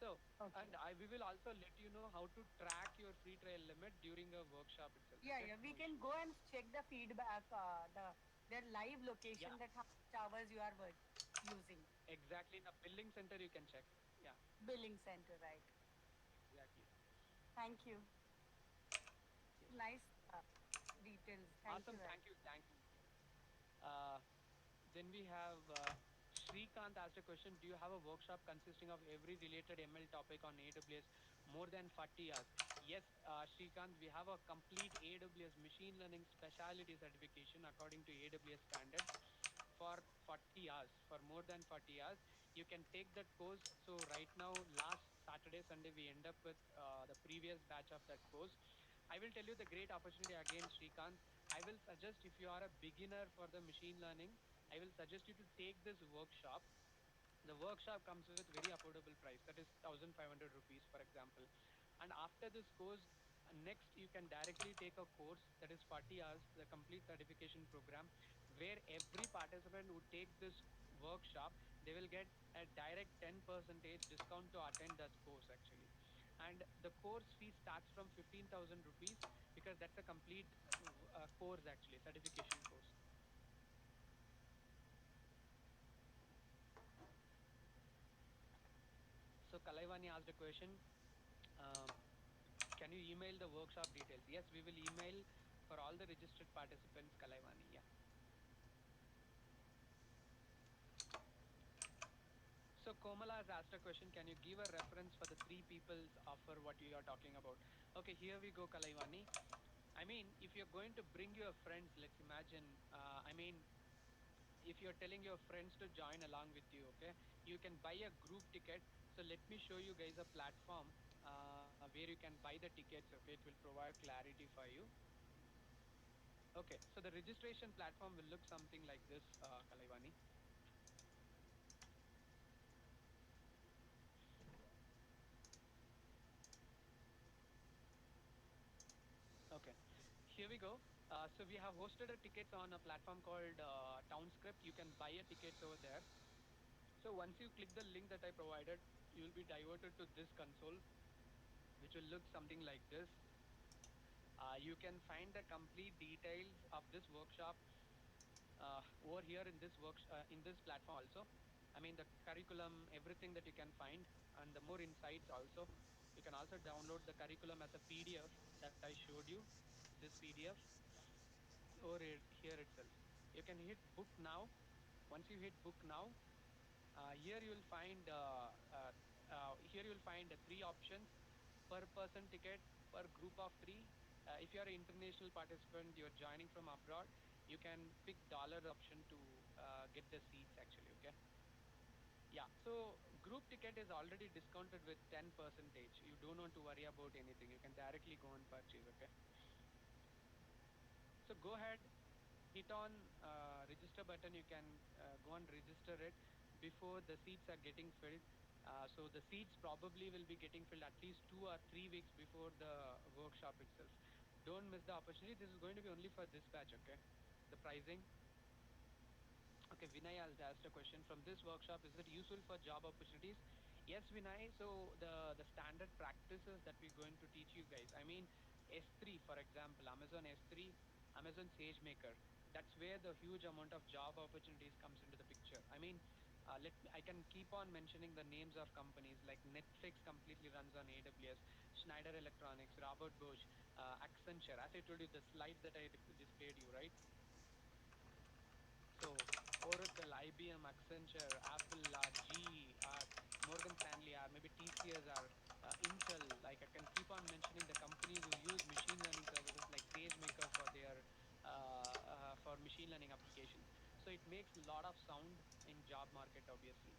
So, Okay. and we will also let you know how to track your free trial limit during a workshop itself. Yeah, Okay, yeah. We no can issues. go and check the feedback, their live Yeah, location, that how much hours you are using. exactly. In a billing center, you can check. Yeah, Billing center, right? exactly. Thank you. Yes. Nice details. Thank you, Awesome. right? Thank you. Thank you. Uh, then we have Shrikant asked a question. Do you have a workshop consisting of every related ML topic on AWS more than 40 hours? Yes, Shrikant, we have a complete AWS machine learning specialty certification according to AWS standards for 40 hours, for more than 40 hours. You can take that course. So right now, last Saturday, Sunday, we end up with the previous batch of that course. I will tell you the great opportunity again, Shrikant. I will suggest if you are a beginner for the machine learning, I will suggest you to take this workshop. The workshop comes with very affordable price, that is 1500 rupees, for example. And after this course, next you can directly take a course that is 40 hours, the complete certification program, where every participant who take this workshop, they will get a direct 10 percentage discount to attend that course actually. And the course fee starts from 15,000 rupees, because that's a complete course actually, certification course. So Kalaivani asked a question. Um, can you email the workshop details? Yes, we will email for all the registered participants, Kalaivani. Yeah. So Komala has asked a question. Can you give a reference for the three people's offer what you are talking about? Okay, here we go, Kalaivani. I mean, if you're going to bring your friends, let's imagine, I mean, if you're telling your friends to join along with you, okay, you can buy a group ticket. So let me show you guys a platform where you can buy the tickets, okay. It will provide clarity for you. Okay, so the registration platform will look something like this, Kalaivani. Okay, here we go. So we have hosted a tickets on a platform called Townscript. You can buy a tickets over there. So once you click the link that I provided, you will be diverted to this console, which will look something like this. You can find the complete details of this workshop over here in in this platform also. I mean the curriculum, everything that you can find, and the more insights also. You can also download the curriculum as a PDF that I showed you. This PDF over here itself. You can hit book now. Once you hit book now, here you will find three options: per person ticket, per group of three. If you are an international participant, you're joining from abroad, you can pick dollar option to get the seats actually. Okay. Yeah. So group ticket is already discounted with 10 percentage. You don't want to worry about anything. You can directly go and purchase. Okay. So go ahead, hit on register button. You can go and register it before the seats are getting filled. So the seats probably will be getting filled at least 2 or 3 weeks before the workshop itself. Don't miss the opportunity. This is going to be only for this batch. Okay. The pricing. Okay, Vinay has asked a question. From this workshop, is it useful for job opportunities? Yes, Vinay. So the standard practices that we're going to teach you guys. I mean, S3, for example, Amazon S3, Amazon SageMaker. That's where the huge amount of job opportunities comes into the picture. I mean, I can keep on mentioning the names of companies like Netflix completely runs on AWS, Schneider Electronics, Robert Bosch, Accenture. As I told you, the slides that I displayed you, right? So Oracle, IBM, Accenture, Apple, GE, Morgan Stanley, maybe TCS, Intel. Like I can keep on mentioning the companies who use machine learning services like SageMaker for their for machine learning applications. So it makes a lot of sound in job market, obviously.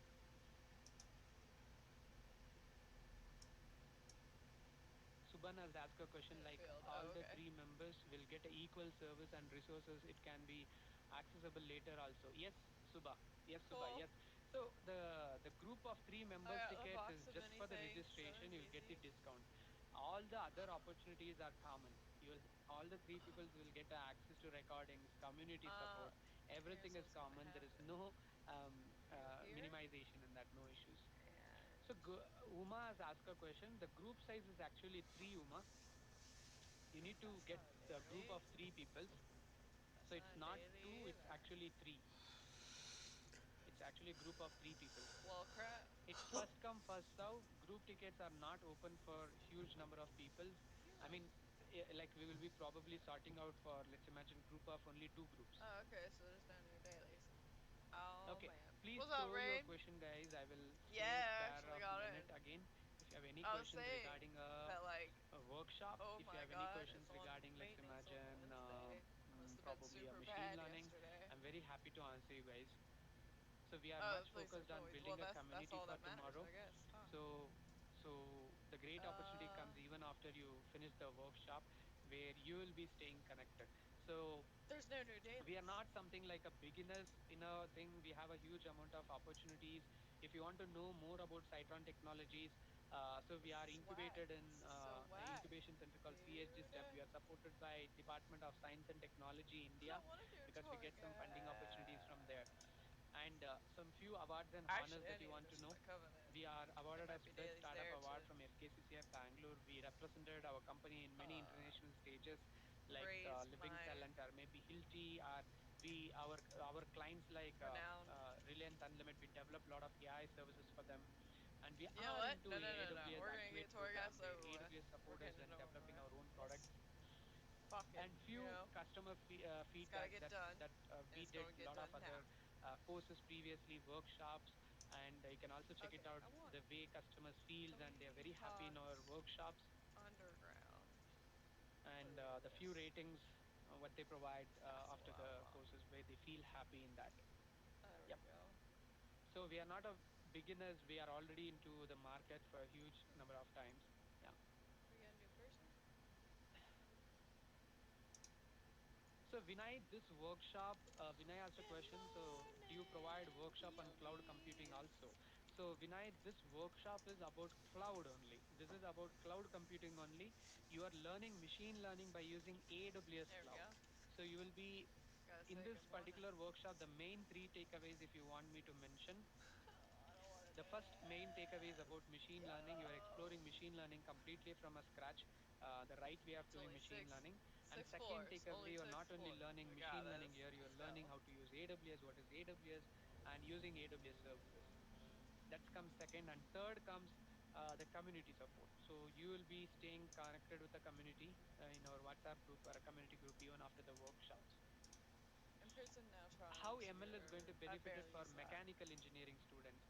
Subhan has asked a question in the like field. all Oh, the okay. three members will get a equal service and resources. It can be accessible later also. Yes, Subha. Yes, Subha. Cool. Yes. So the group of three I members got a ticket is box of just mini for the things, so registration. You'll get the easy. discount. All the other opportunities are common. You'll all the three peoples will get access to recordings, community Uh, support. I guess Everything is what's gonna common. There is happen? no Go here, minimization in that. No issues. So and Uma has asked a question. The group size is actually three. Uma, you need to that's get not a a group daily. of three peoples. That's So not it's a not daily two. It's either. actually three. It's actually a group of three peoples. Well, crap. It's first come first serve. Group tickets are not open for huge number of peoples. I Yeah. mean, like we will be probably sorting out for, let's imagine, group of only two groups. Oh, okay, so there's no new dailies. Oh Okay, man. please What's up, throw your Rain? question, guys. I will stay Yeah, I there a actually got minute in. again. If you have any I was questions saying regarding that like, a workshop, oh if you my have any god, questions it's on regarding, let's maintenance on imagine, Wednesday. Must have been probably a super machine bad learning, yesterday. I'm very happy to answer you guys. So we are Oh, much please so focused on cool. Well, building a that's community all for that matters, tomorrow. I guess, huh? So the great opportunity Uh, comes even after you finish the workshop, where you will be staying connected. So there's no new we are dailies. not something like a beginners in a thing. We have a huge amount of opportunities. If you want to know more about Citron technologies, so we are Swag. incubated in So whack, incubation center called CSG dude. Step. We are supported by Department of Science and Technology India, I want to do a because we tour get some funding opportunities from there. guide. And some few awards and honors Actually, I that you need to want go to see know. my covenant. We are There awarded as might be Best dailies Startup there Award to from FKCCI Bangalore. We represented our company in many uh international stages like raise Living my Talent or maybe Hilti, or we our clients like renown. Reliance Unlimited. We develop a lot of AI services for them, and we You know are what? into No, no, a no, no. AWS We're gonna Activate get tour program, guides where over with. AWS We're support us getting it in over developing our own with. products. Fuck it. And You few know, customer it's gotta feedbacks get that done, and we it's did going to a get lot of done now. other courses previously, workshops, and you can also check it Okay, out I want the way customers feels and they are Tony very happy in our Hawk's workshops, Underground. and the few Playlist. ratings what they provide That's after what I the want. courses, where they feel happy in that. There we Yep. go. So we are not a beginners, we are already into the market for a huge number of times. Yeah. We got a new person? So Vinay, this workshop, Vinay asked a Good question. So do you provide morning, workshop on cloud computing POVs. also? So Vinay, this workshop is about cloud only. This is about cloud computing only. You are learning machine learning by using AWS There we cloud. go. So you will be Gotta in say this good morning. particular workshop, the main three takeaways, if you want me to mention, I don't want to the do first main takeaway is this. about machine learning. You are Yo. exploring machine learning completely from a scratch, the right way of It's doing only machine six learning. And six second floors. Only takeaway, you are six not only floors. learning We got machine learning this. here, you Let's are learning go. how to use AWS, what is AWS, and using AWS services. That comes second. And third comes the community support. So you will be staying connected with the community in our WhatsApp group or a community group even after the workshops. In person now trying How to. ML is going to I benefit it barely for use that. mechanical engineering students?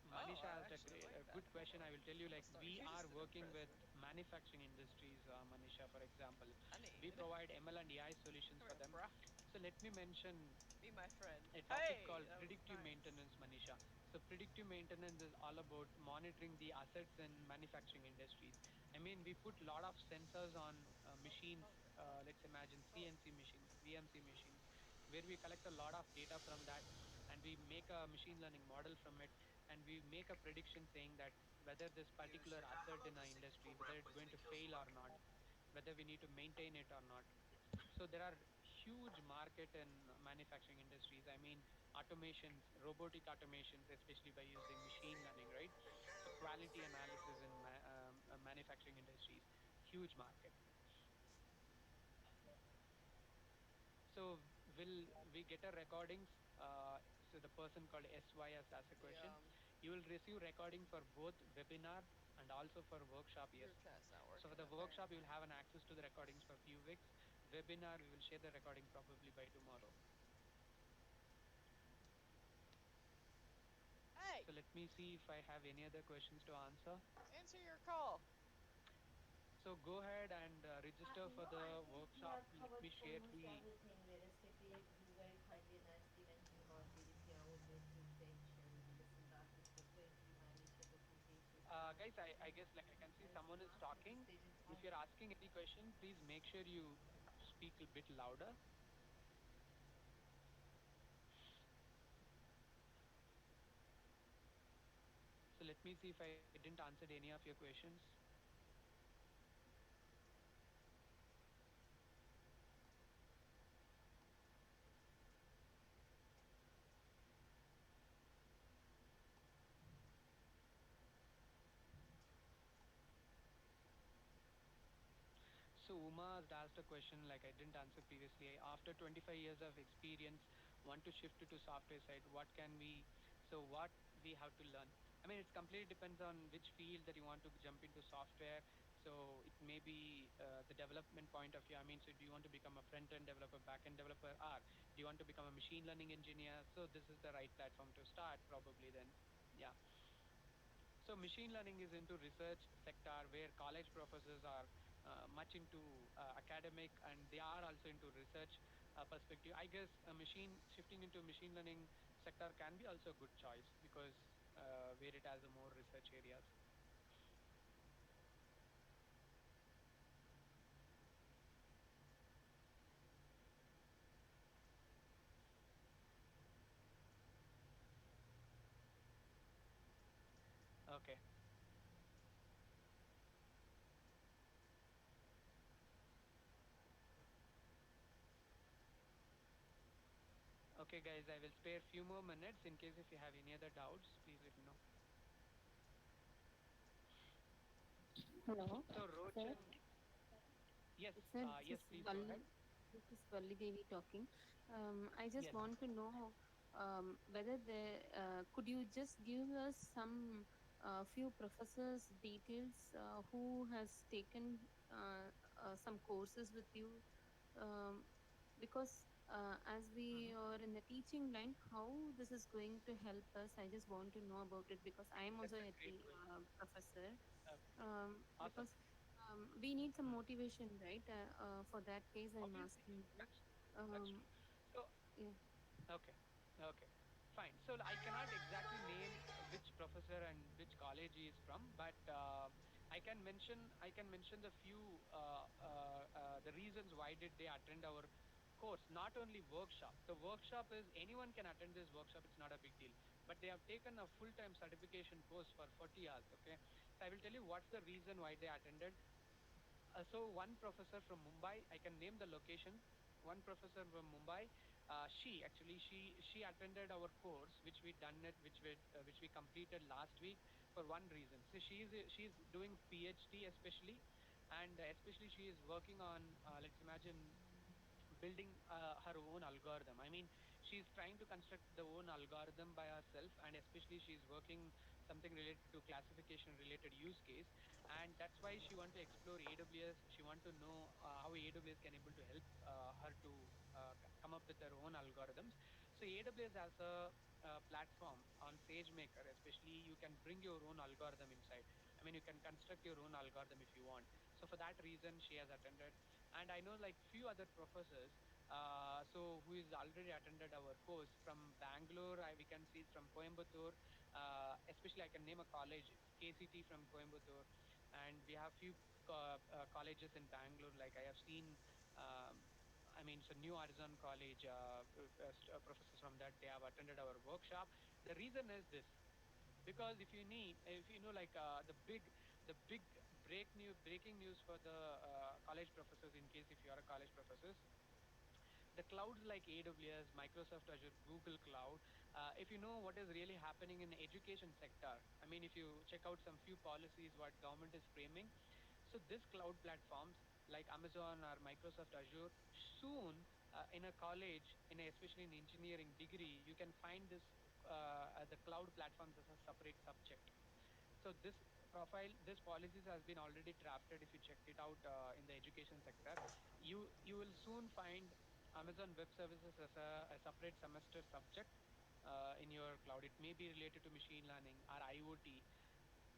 Oh, Manisha I asked actually like a that. good Hold question. on. I will tell you, I'll like, start we are using in working with person. manufacturing industries, Manisha, for example. I We need. provide ML and AI solutions Come for here, them. bruh. So let me mention Be my friend. a topic Hey, called that was predictive nice. maintenance, Manisha. So predictive maintenance is all about monitoring the assets in manufacturing industries. I mean, we put a lot of sensors on machines. Hungry. Huh? Let's imagine Oh. CNC machines, VMC machines, where we collect a lot of data from that, and we make a machine learning model from it, and we make a prediction saying that whether this particular asset in our industry, whether it's going to fail or not, whether we need to maintain it or not. So there are huge market in manufacturing industries. I mean, automations, robotic automations, especially by using machine learning, right? So quality analysis in manufacturing industries, huge market. So will we get a recordings? So the person called SY has asked a The question. You will receive recording for both webinar and also for workshop. Yes. group chat's not So for working the workshop, you will apparently. have an access to the recordings for a few weeks. Webinar, we will share the recording probably by tomorrow. Hey, So let me see if I have any other questions to answer. answer your call. So go ahead and register for I the think we workshop. have Let covered me share almost the. everything realistically. You very kindly and nicely mentioned about DDC. I would be interested in sharing this and that with the 20 Manisha, just in case you have Guys, I any guess like I can see else someone is last minute talking. stages. If you're asking any question, please make sure you speak a bit louder. So let me see if I didn't answer any of your questions. So Uma has asked a question like I didn't answer previously. After 25 years of experience, want to shift to software side. What can we? So what we have to learn? I mean, it's completely depends on which field that you want to jump into software. So it may be the development point of view. I mean, so do you want to become a front end developer, back end developer, or do you want to become a machine learning engineer? So this is the right platform to start probably then. Yeah. So machine learning is into research sector where college professors are much into academic and they are also into research perspective. I guess a machine shifting into machine learning sector can be also a good choice because where it has a more research areas. Okay. Okay, guys, I will spare few more minutes in case if you have any other doubts, please let me know. Hello, So sir. Rochan, yes, Sir, yes, please go ahead. This is Valli Devi talking. I just Yes. want to know whether could you just give us some few professors details who has taken some courses with you, um, because as we Hmm. are in the teaching line, how this is going to help us? I just want to know about it because I am also That's a a great question. professor. Okay. Awesome. Because we need some Hmm. motivation, right? For that case, I'm Obviously, asking you. that's Um, true. So yeah. okay, okay, fine. So I cannot exactly name which professor and which college he is from, but I can mention the few the reasons why did they attend our course. Not only workshop. The workshop is anyone can attend this workshop. It's not a big deal. But they have taken a full-time certification course for 40 hours. Okay, so I will tell you what's the reason why they attended. So one professor from Mumbai, I can name the location. One professor from Mumbai, she attended our course, which we done it, which we completed last week for one reason. So she's doing PhD especially, and especially she is working on let's imagine building her own algorithm. I mean, she's trying to construct the own algorithm by herself, and especially she's working something related to classification related use case, and that's why she want to explore AWS. She want to know how AWS can able to help her to come up with her own algorithms. So AWS has a platform on SageMaker, especially you can bring your own algorithm inside. I mean, you can construct your own algorithm if you want. So for that reason, she has attended, and I know like few other professors so who is already attended our course from Bangalore. We can see from Coimbatore, especially I can name a college, KCT from Coimbatore, and we have few colleges in Bangalore. Like I have seen, I mean, so New Horizon College professors from that they have attended our workshop. The reason is this because if you know like the big breaking news for the college professors in case if you are a college professors, the clouds like AWS, Microsoft Azure, Google Cloud. If you know what is really happening in the education sector, I mean, if you check out some few policies what government is framing, so this cloud platforms like Amazon or Microsoft Azure soon in a college, especially in engineering degree, you can find the cloud platforms as a separate subject. So this policies has been already drafted. If you check it out in the education sector, you will soon find Amazon Web Services as a separate semester subject in your cloud. It may be related to machine learning or IoT,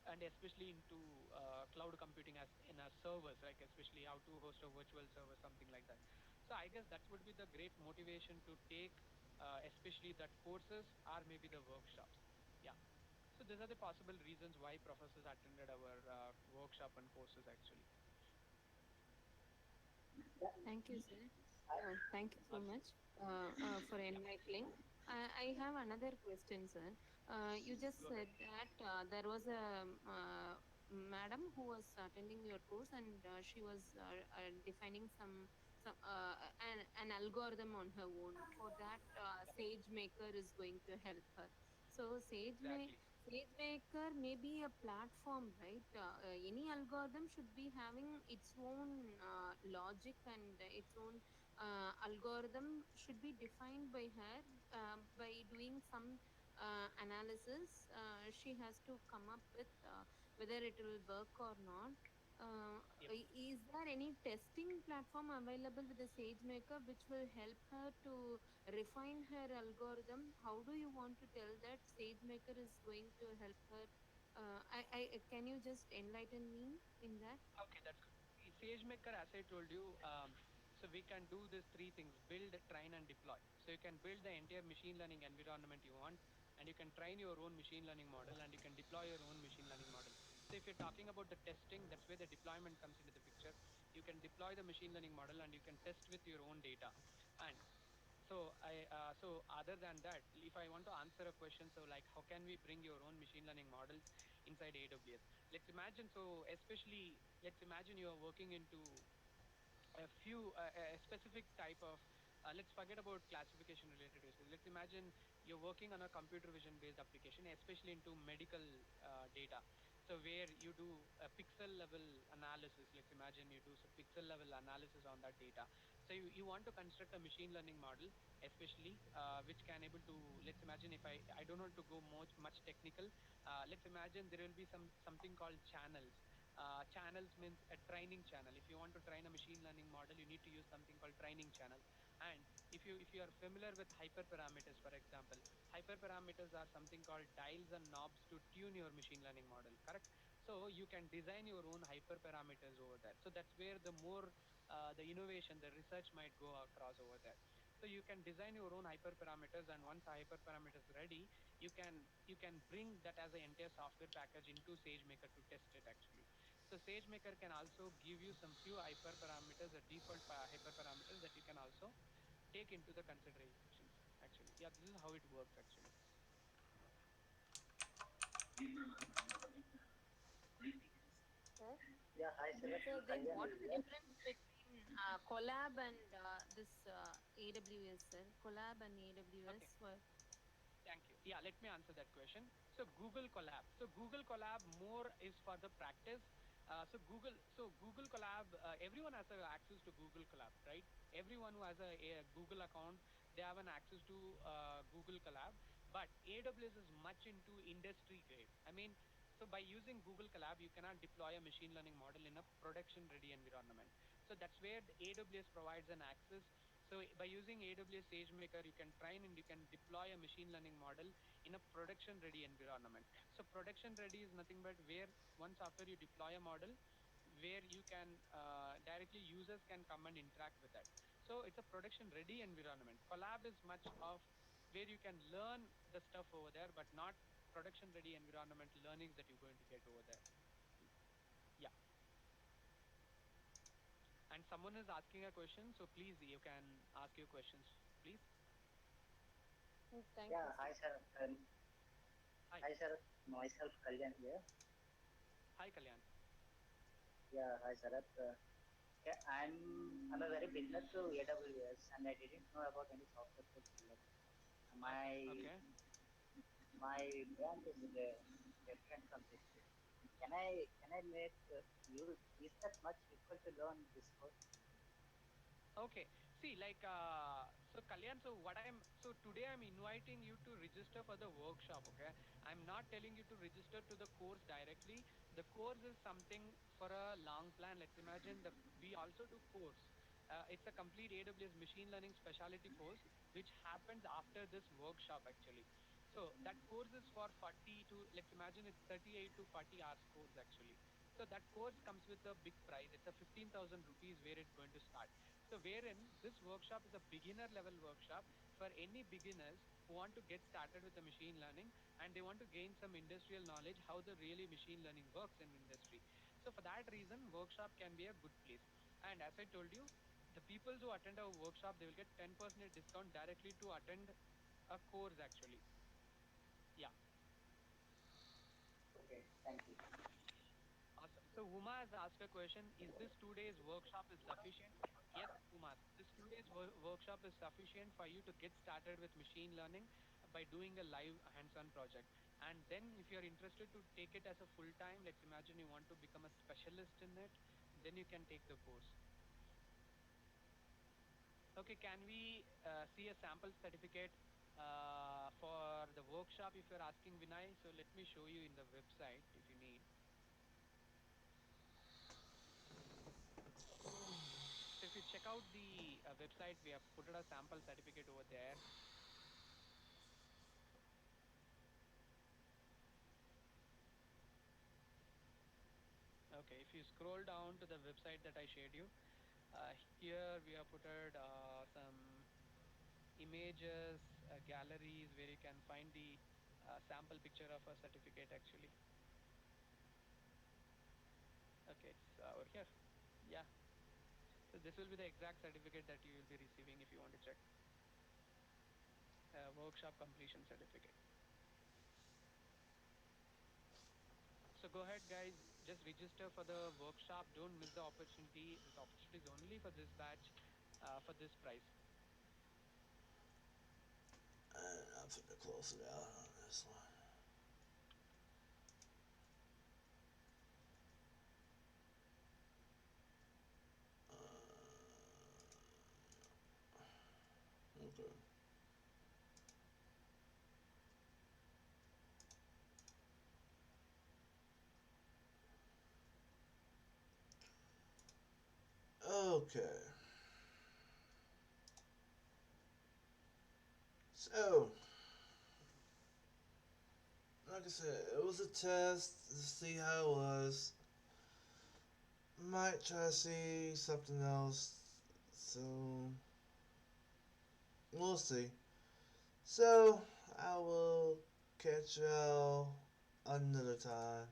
and especially into cloud computing as in our servers, like especially how to host a virtual server, something like that. So I guess that would be the great motivation to take, especially that courses or maybe the workshops. Yeah. So these are the possible reasons why professors attended our workshop and courses actually. Thank you, sir. Thank you so much for enlightening. I have another question, sir. You just Go said ahead. that there was a madam who was attending your course, and she was defining an algorithm on her own. For that, SageMaker is going to help her. So Exactly. SageMaker may be a platform, right? Any algorithm should be having its own logic, and its own algorithm should be defined by her by doing some analysis. She has to come up with whether it will work or not. Yep. Is there any testing platform available with the SageMaker which will help her to refine her algorithm? How do you want to tell that SageMaker is going to help her? Can you just enlighten me in that? Okay, that's good. See, SageMaker, as I told you, so we can do these three things: build, train, and deploy. So you can build the entire machine learning environment you want, and you can train your own machine learning model, and you can deploy your own machine learning model. So if you're talking about the testing, that's where the deployment comes into the picture. You can deploy the machine learning model, and you can test with your own data. And so other than that, if I want to answer a question, so like how can we bring your own machine learning models inside AWS? Let's imagine, so especially let's imagine you are working into a specific type of let's forget about classification related use cases. Let's imagine you're working on a computer vision based application, especially into medical data. So where you do a pixel level analysis. Let's imagine you do some pixel level analysis on that data. So you want to construct a machine learning model, especially which can able to, let's imagine, if I don't want to go much technical, let's imagine there will be something called channels. Channels means a training channel. If you want to train a machine learning model, you need to use something called training channel. And if you are familiar with hyperparameters, for example, hyperparameters are something called dials and knobs to tune your machine learning model, correct? So you can design your own hyperparameters over there. So that's where the more the innovation, the research might go across over there. So you can design your own hyperparameters, and once the hyperparameter is ready, you can bring that as an entire software package into SageMaker to test it actually. So SageMaker can also give you some few hyperparameters, the default hyperparameters that you can also take into the considerations actually. Yeah, this is how it works actually. Sir, Yeah, hi, Sarat. sir, then Kalyan what is is the here. difference between Collab and this AWS, sir? Collab and AWS. Okay. Thank you. Yeah, let me answer that question. So Google Colab. So Google Colab more is for the practice. So Google Colab, everyone has access to Google Colab, right? Everyone who has a Google account, they have an access to Google Colab. But AWS is much into industry grade. I mean, so by using Google Colab, you cannot deploy a machine learning model in a production ready environment. So that's where the AWS provides an access. So by using AWS SageMaker, you can train and you can deploy a machine learning model in a production ready environment. So production ready is nothing but where once after you deploy a model, where you can directly users can come and interact with that. So it's a production ready environment. Collab is much of where you can learn the stuff over there, but not production ready environment learnings that you're going to get over there. Yeah. And someone is asking a question, so please you can ask your questions, please. Thank you, Yeah, sir. hi, Sarat. Hi. Hi, Sarat. Myself, Kalyan here. Hi, Kalyan. Yeah, hi, Sarat. Yeah, I'm a very beginner to AWS, and I didn't know about any software tools like Okay, my okay. my brand is different from this. Can I make you is that much difficult to learn this code? Okay. See, like, so Kalyan, so so today I'm inviting you to register for the workshop, okay? I'm not telling you to register to the course directly. The course is something for a long plan. Let's imagine we also do course. It's a complete AWS machine learning specialty course, which happens after this workshop actually. So that course is for 40 to, let's imagine it's 38 to 40 hours course actually. So that course comes with a big price. It's a 15,000 rupees where it's going to start. So wherein this workshop is a beginner level workshop for any beginners who want to get started with the machine learning and they want to gain some industrial knowledge how the really machine learning works in industry. So for that reason, workshop can be a good place. And as I told you, The people who attend our workshop, they will get 10% discount directly to attend a course actually. Yeah. Okay, thank you. Awesome. So Uma has asked a question, is this 2 days workshop is sufficient? Yes, Uma, this 2 days workshop is sufficient for you to get started with machine learning by doing a live hands-on project. And then if you're interested to take it as a full time, let's imagine you want to become a specialist in it, then you can take the course. Okay, can we see a sample certificate for the workshop if you're asking Vinay? So let me show you in the website if you need. So if you check out the website, we have put a sample certificate over there. Okay, if you scroll down to the website that I shared you, here we have put some images, galleries where you can find the sample picture of a certificate actually. Okay, it's over here. Yeah. So this will be the exact certificate that you will be receiving if you want to check. Workshop completion certificate. So go ahead, guys. Just register for the workshop. Don't miss the opportunity. This opportunity is only for this batch, for this price. And I'm gonna close it out on this one. Okay. Okay. So, like I said, it was a test to see how it was. Might try to see something else. So, we'll see. So, I will catch y'all another time.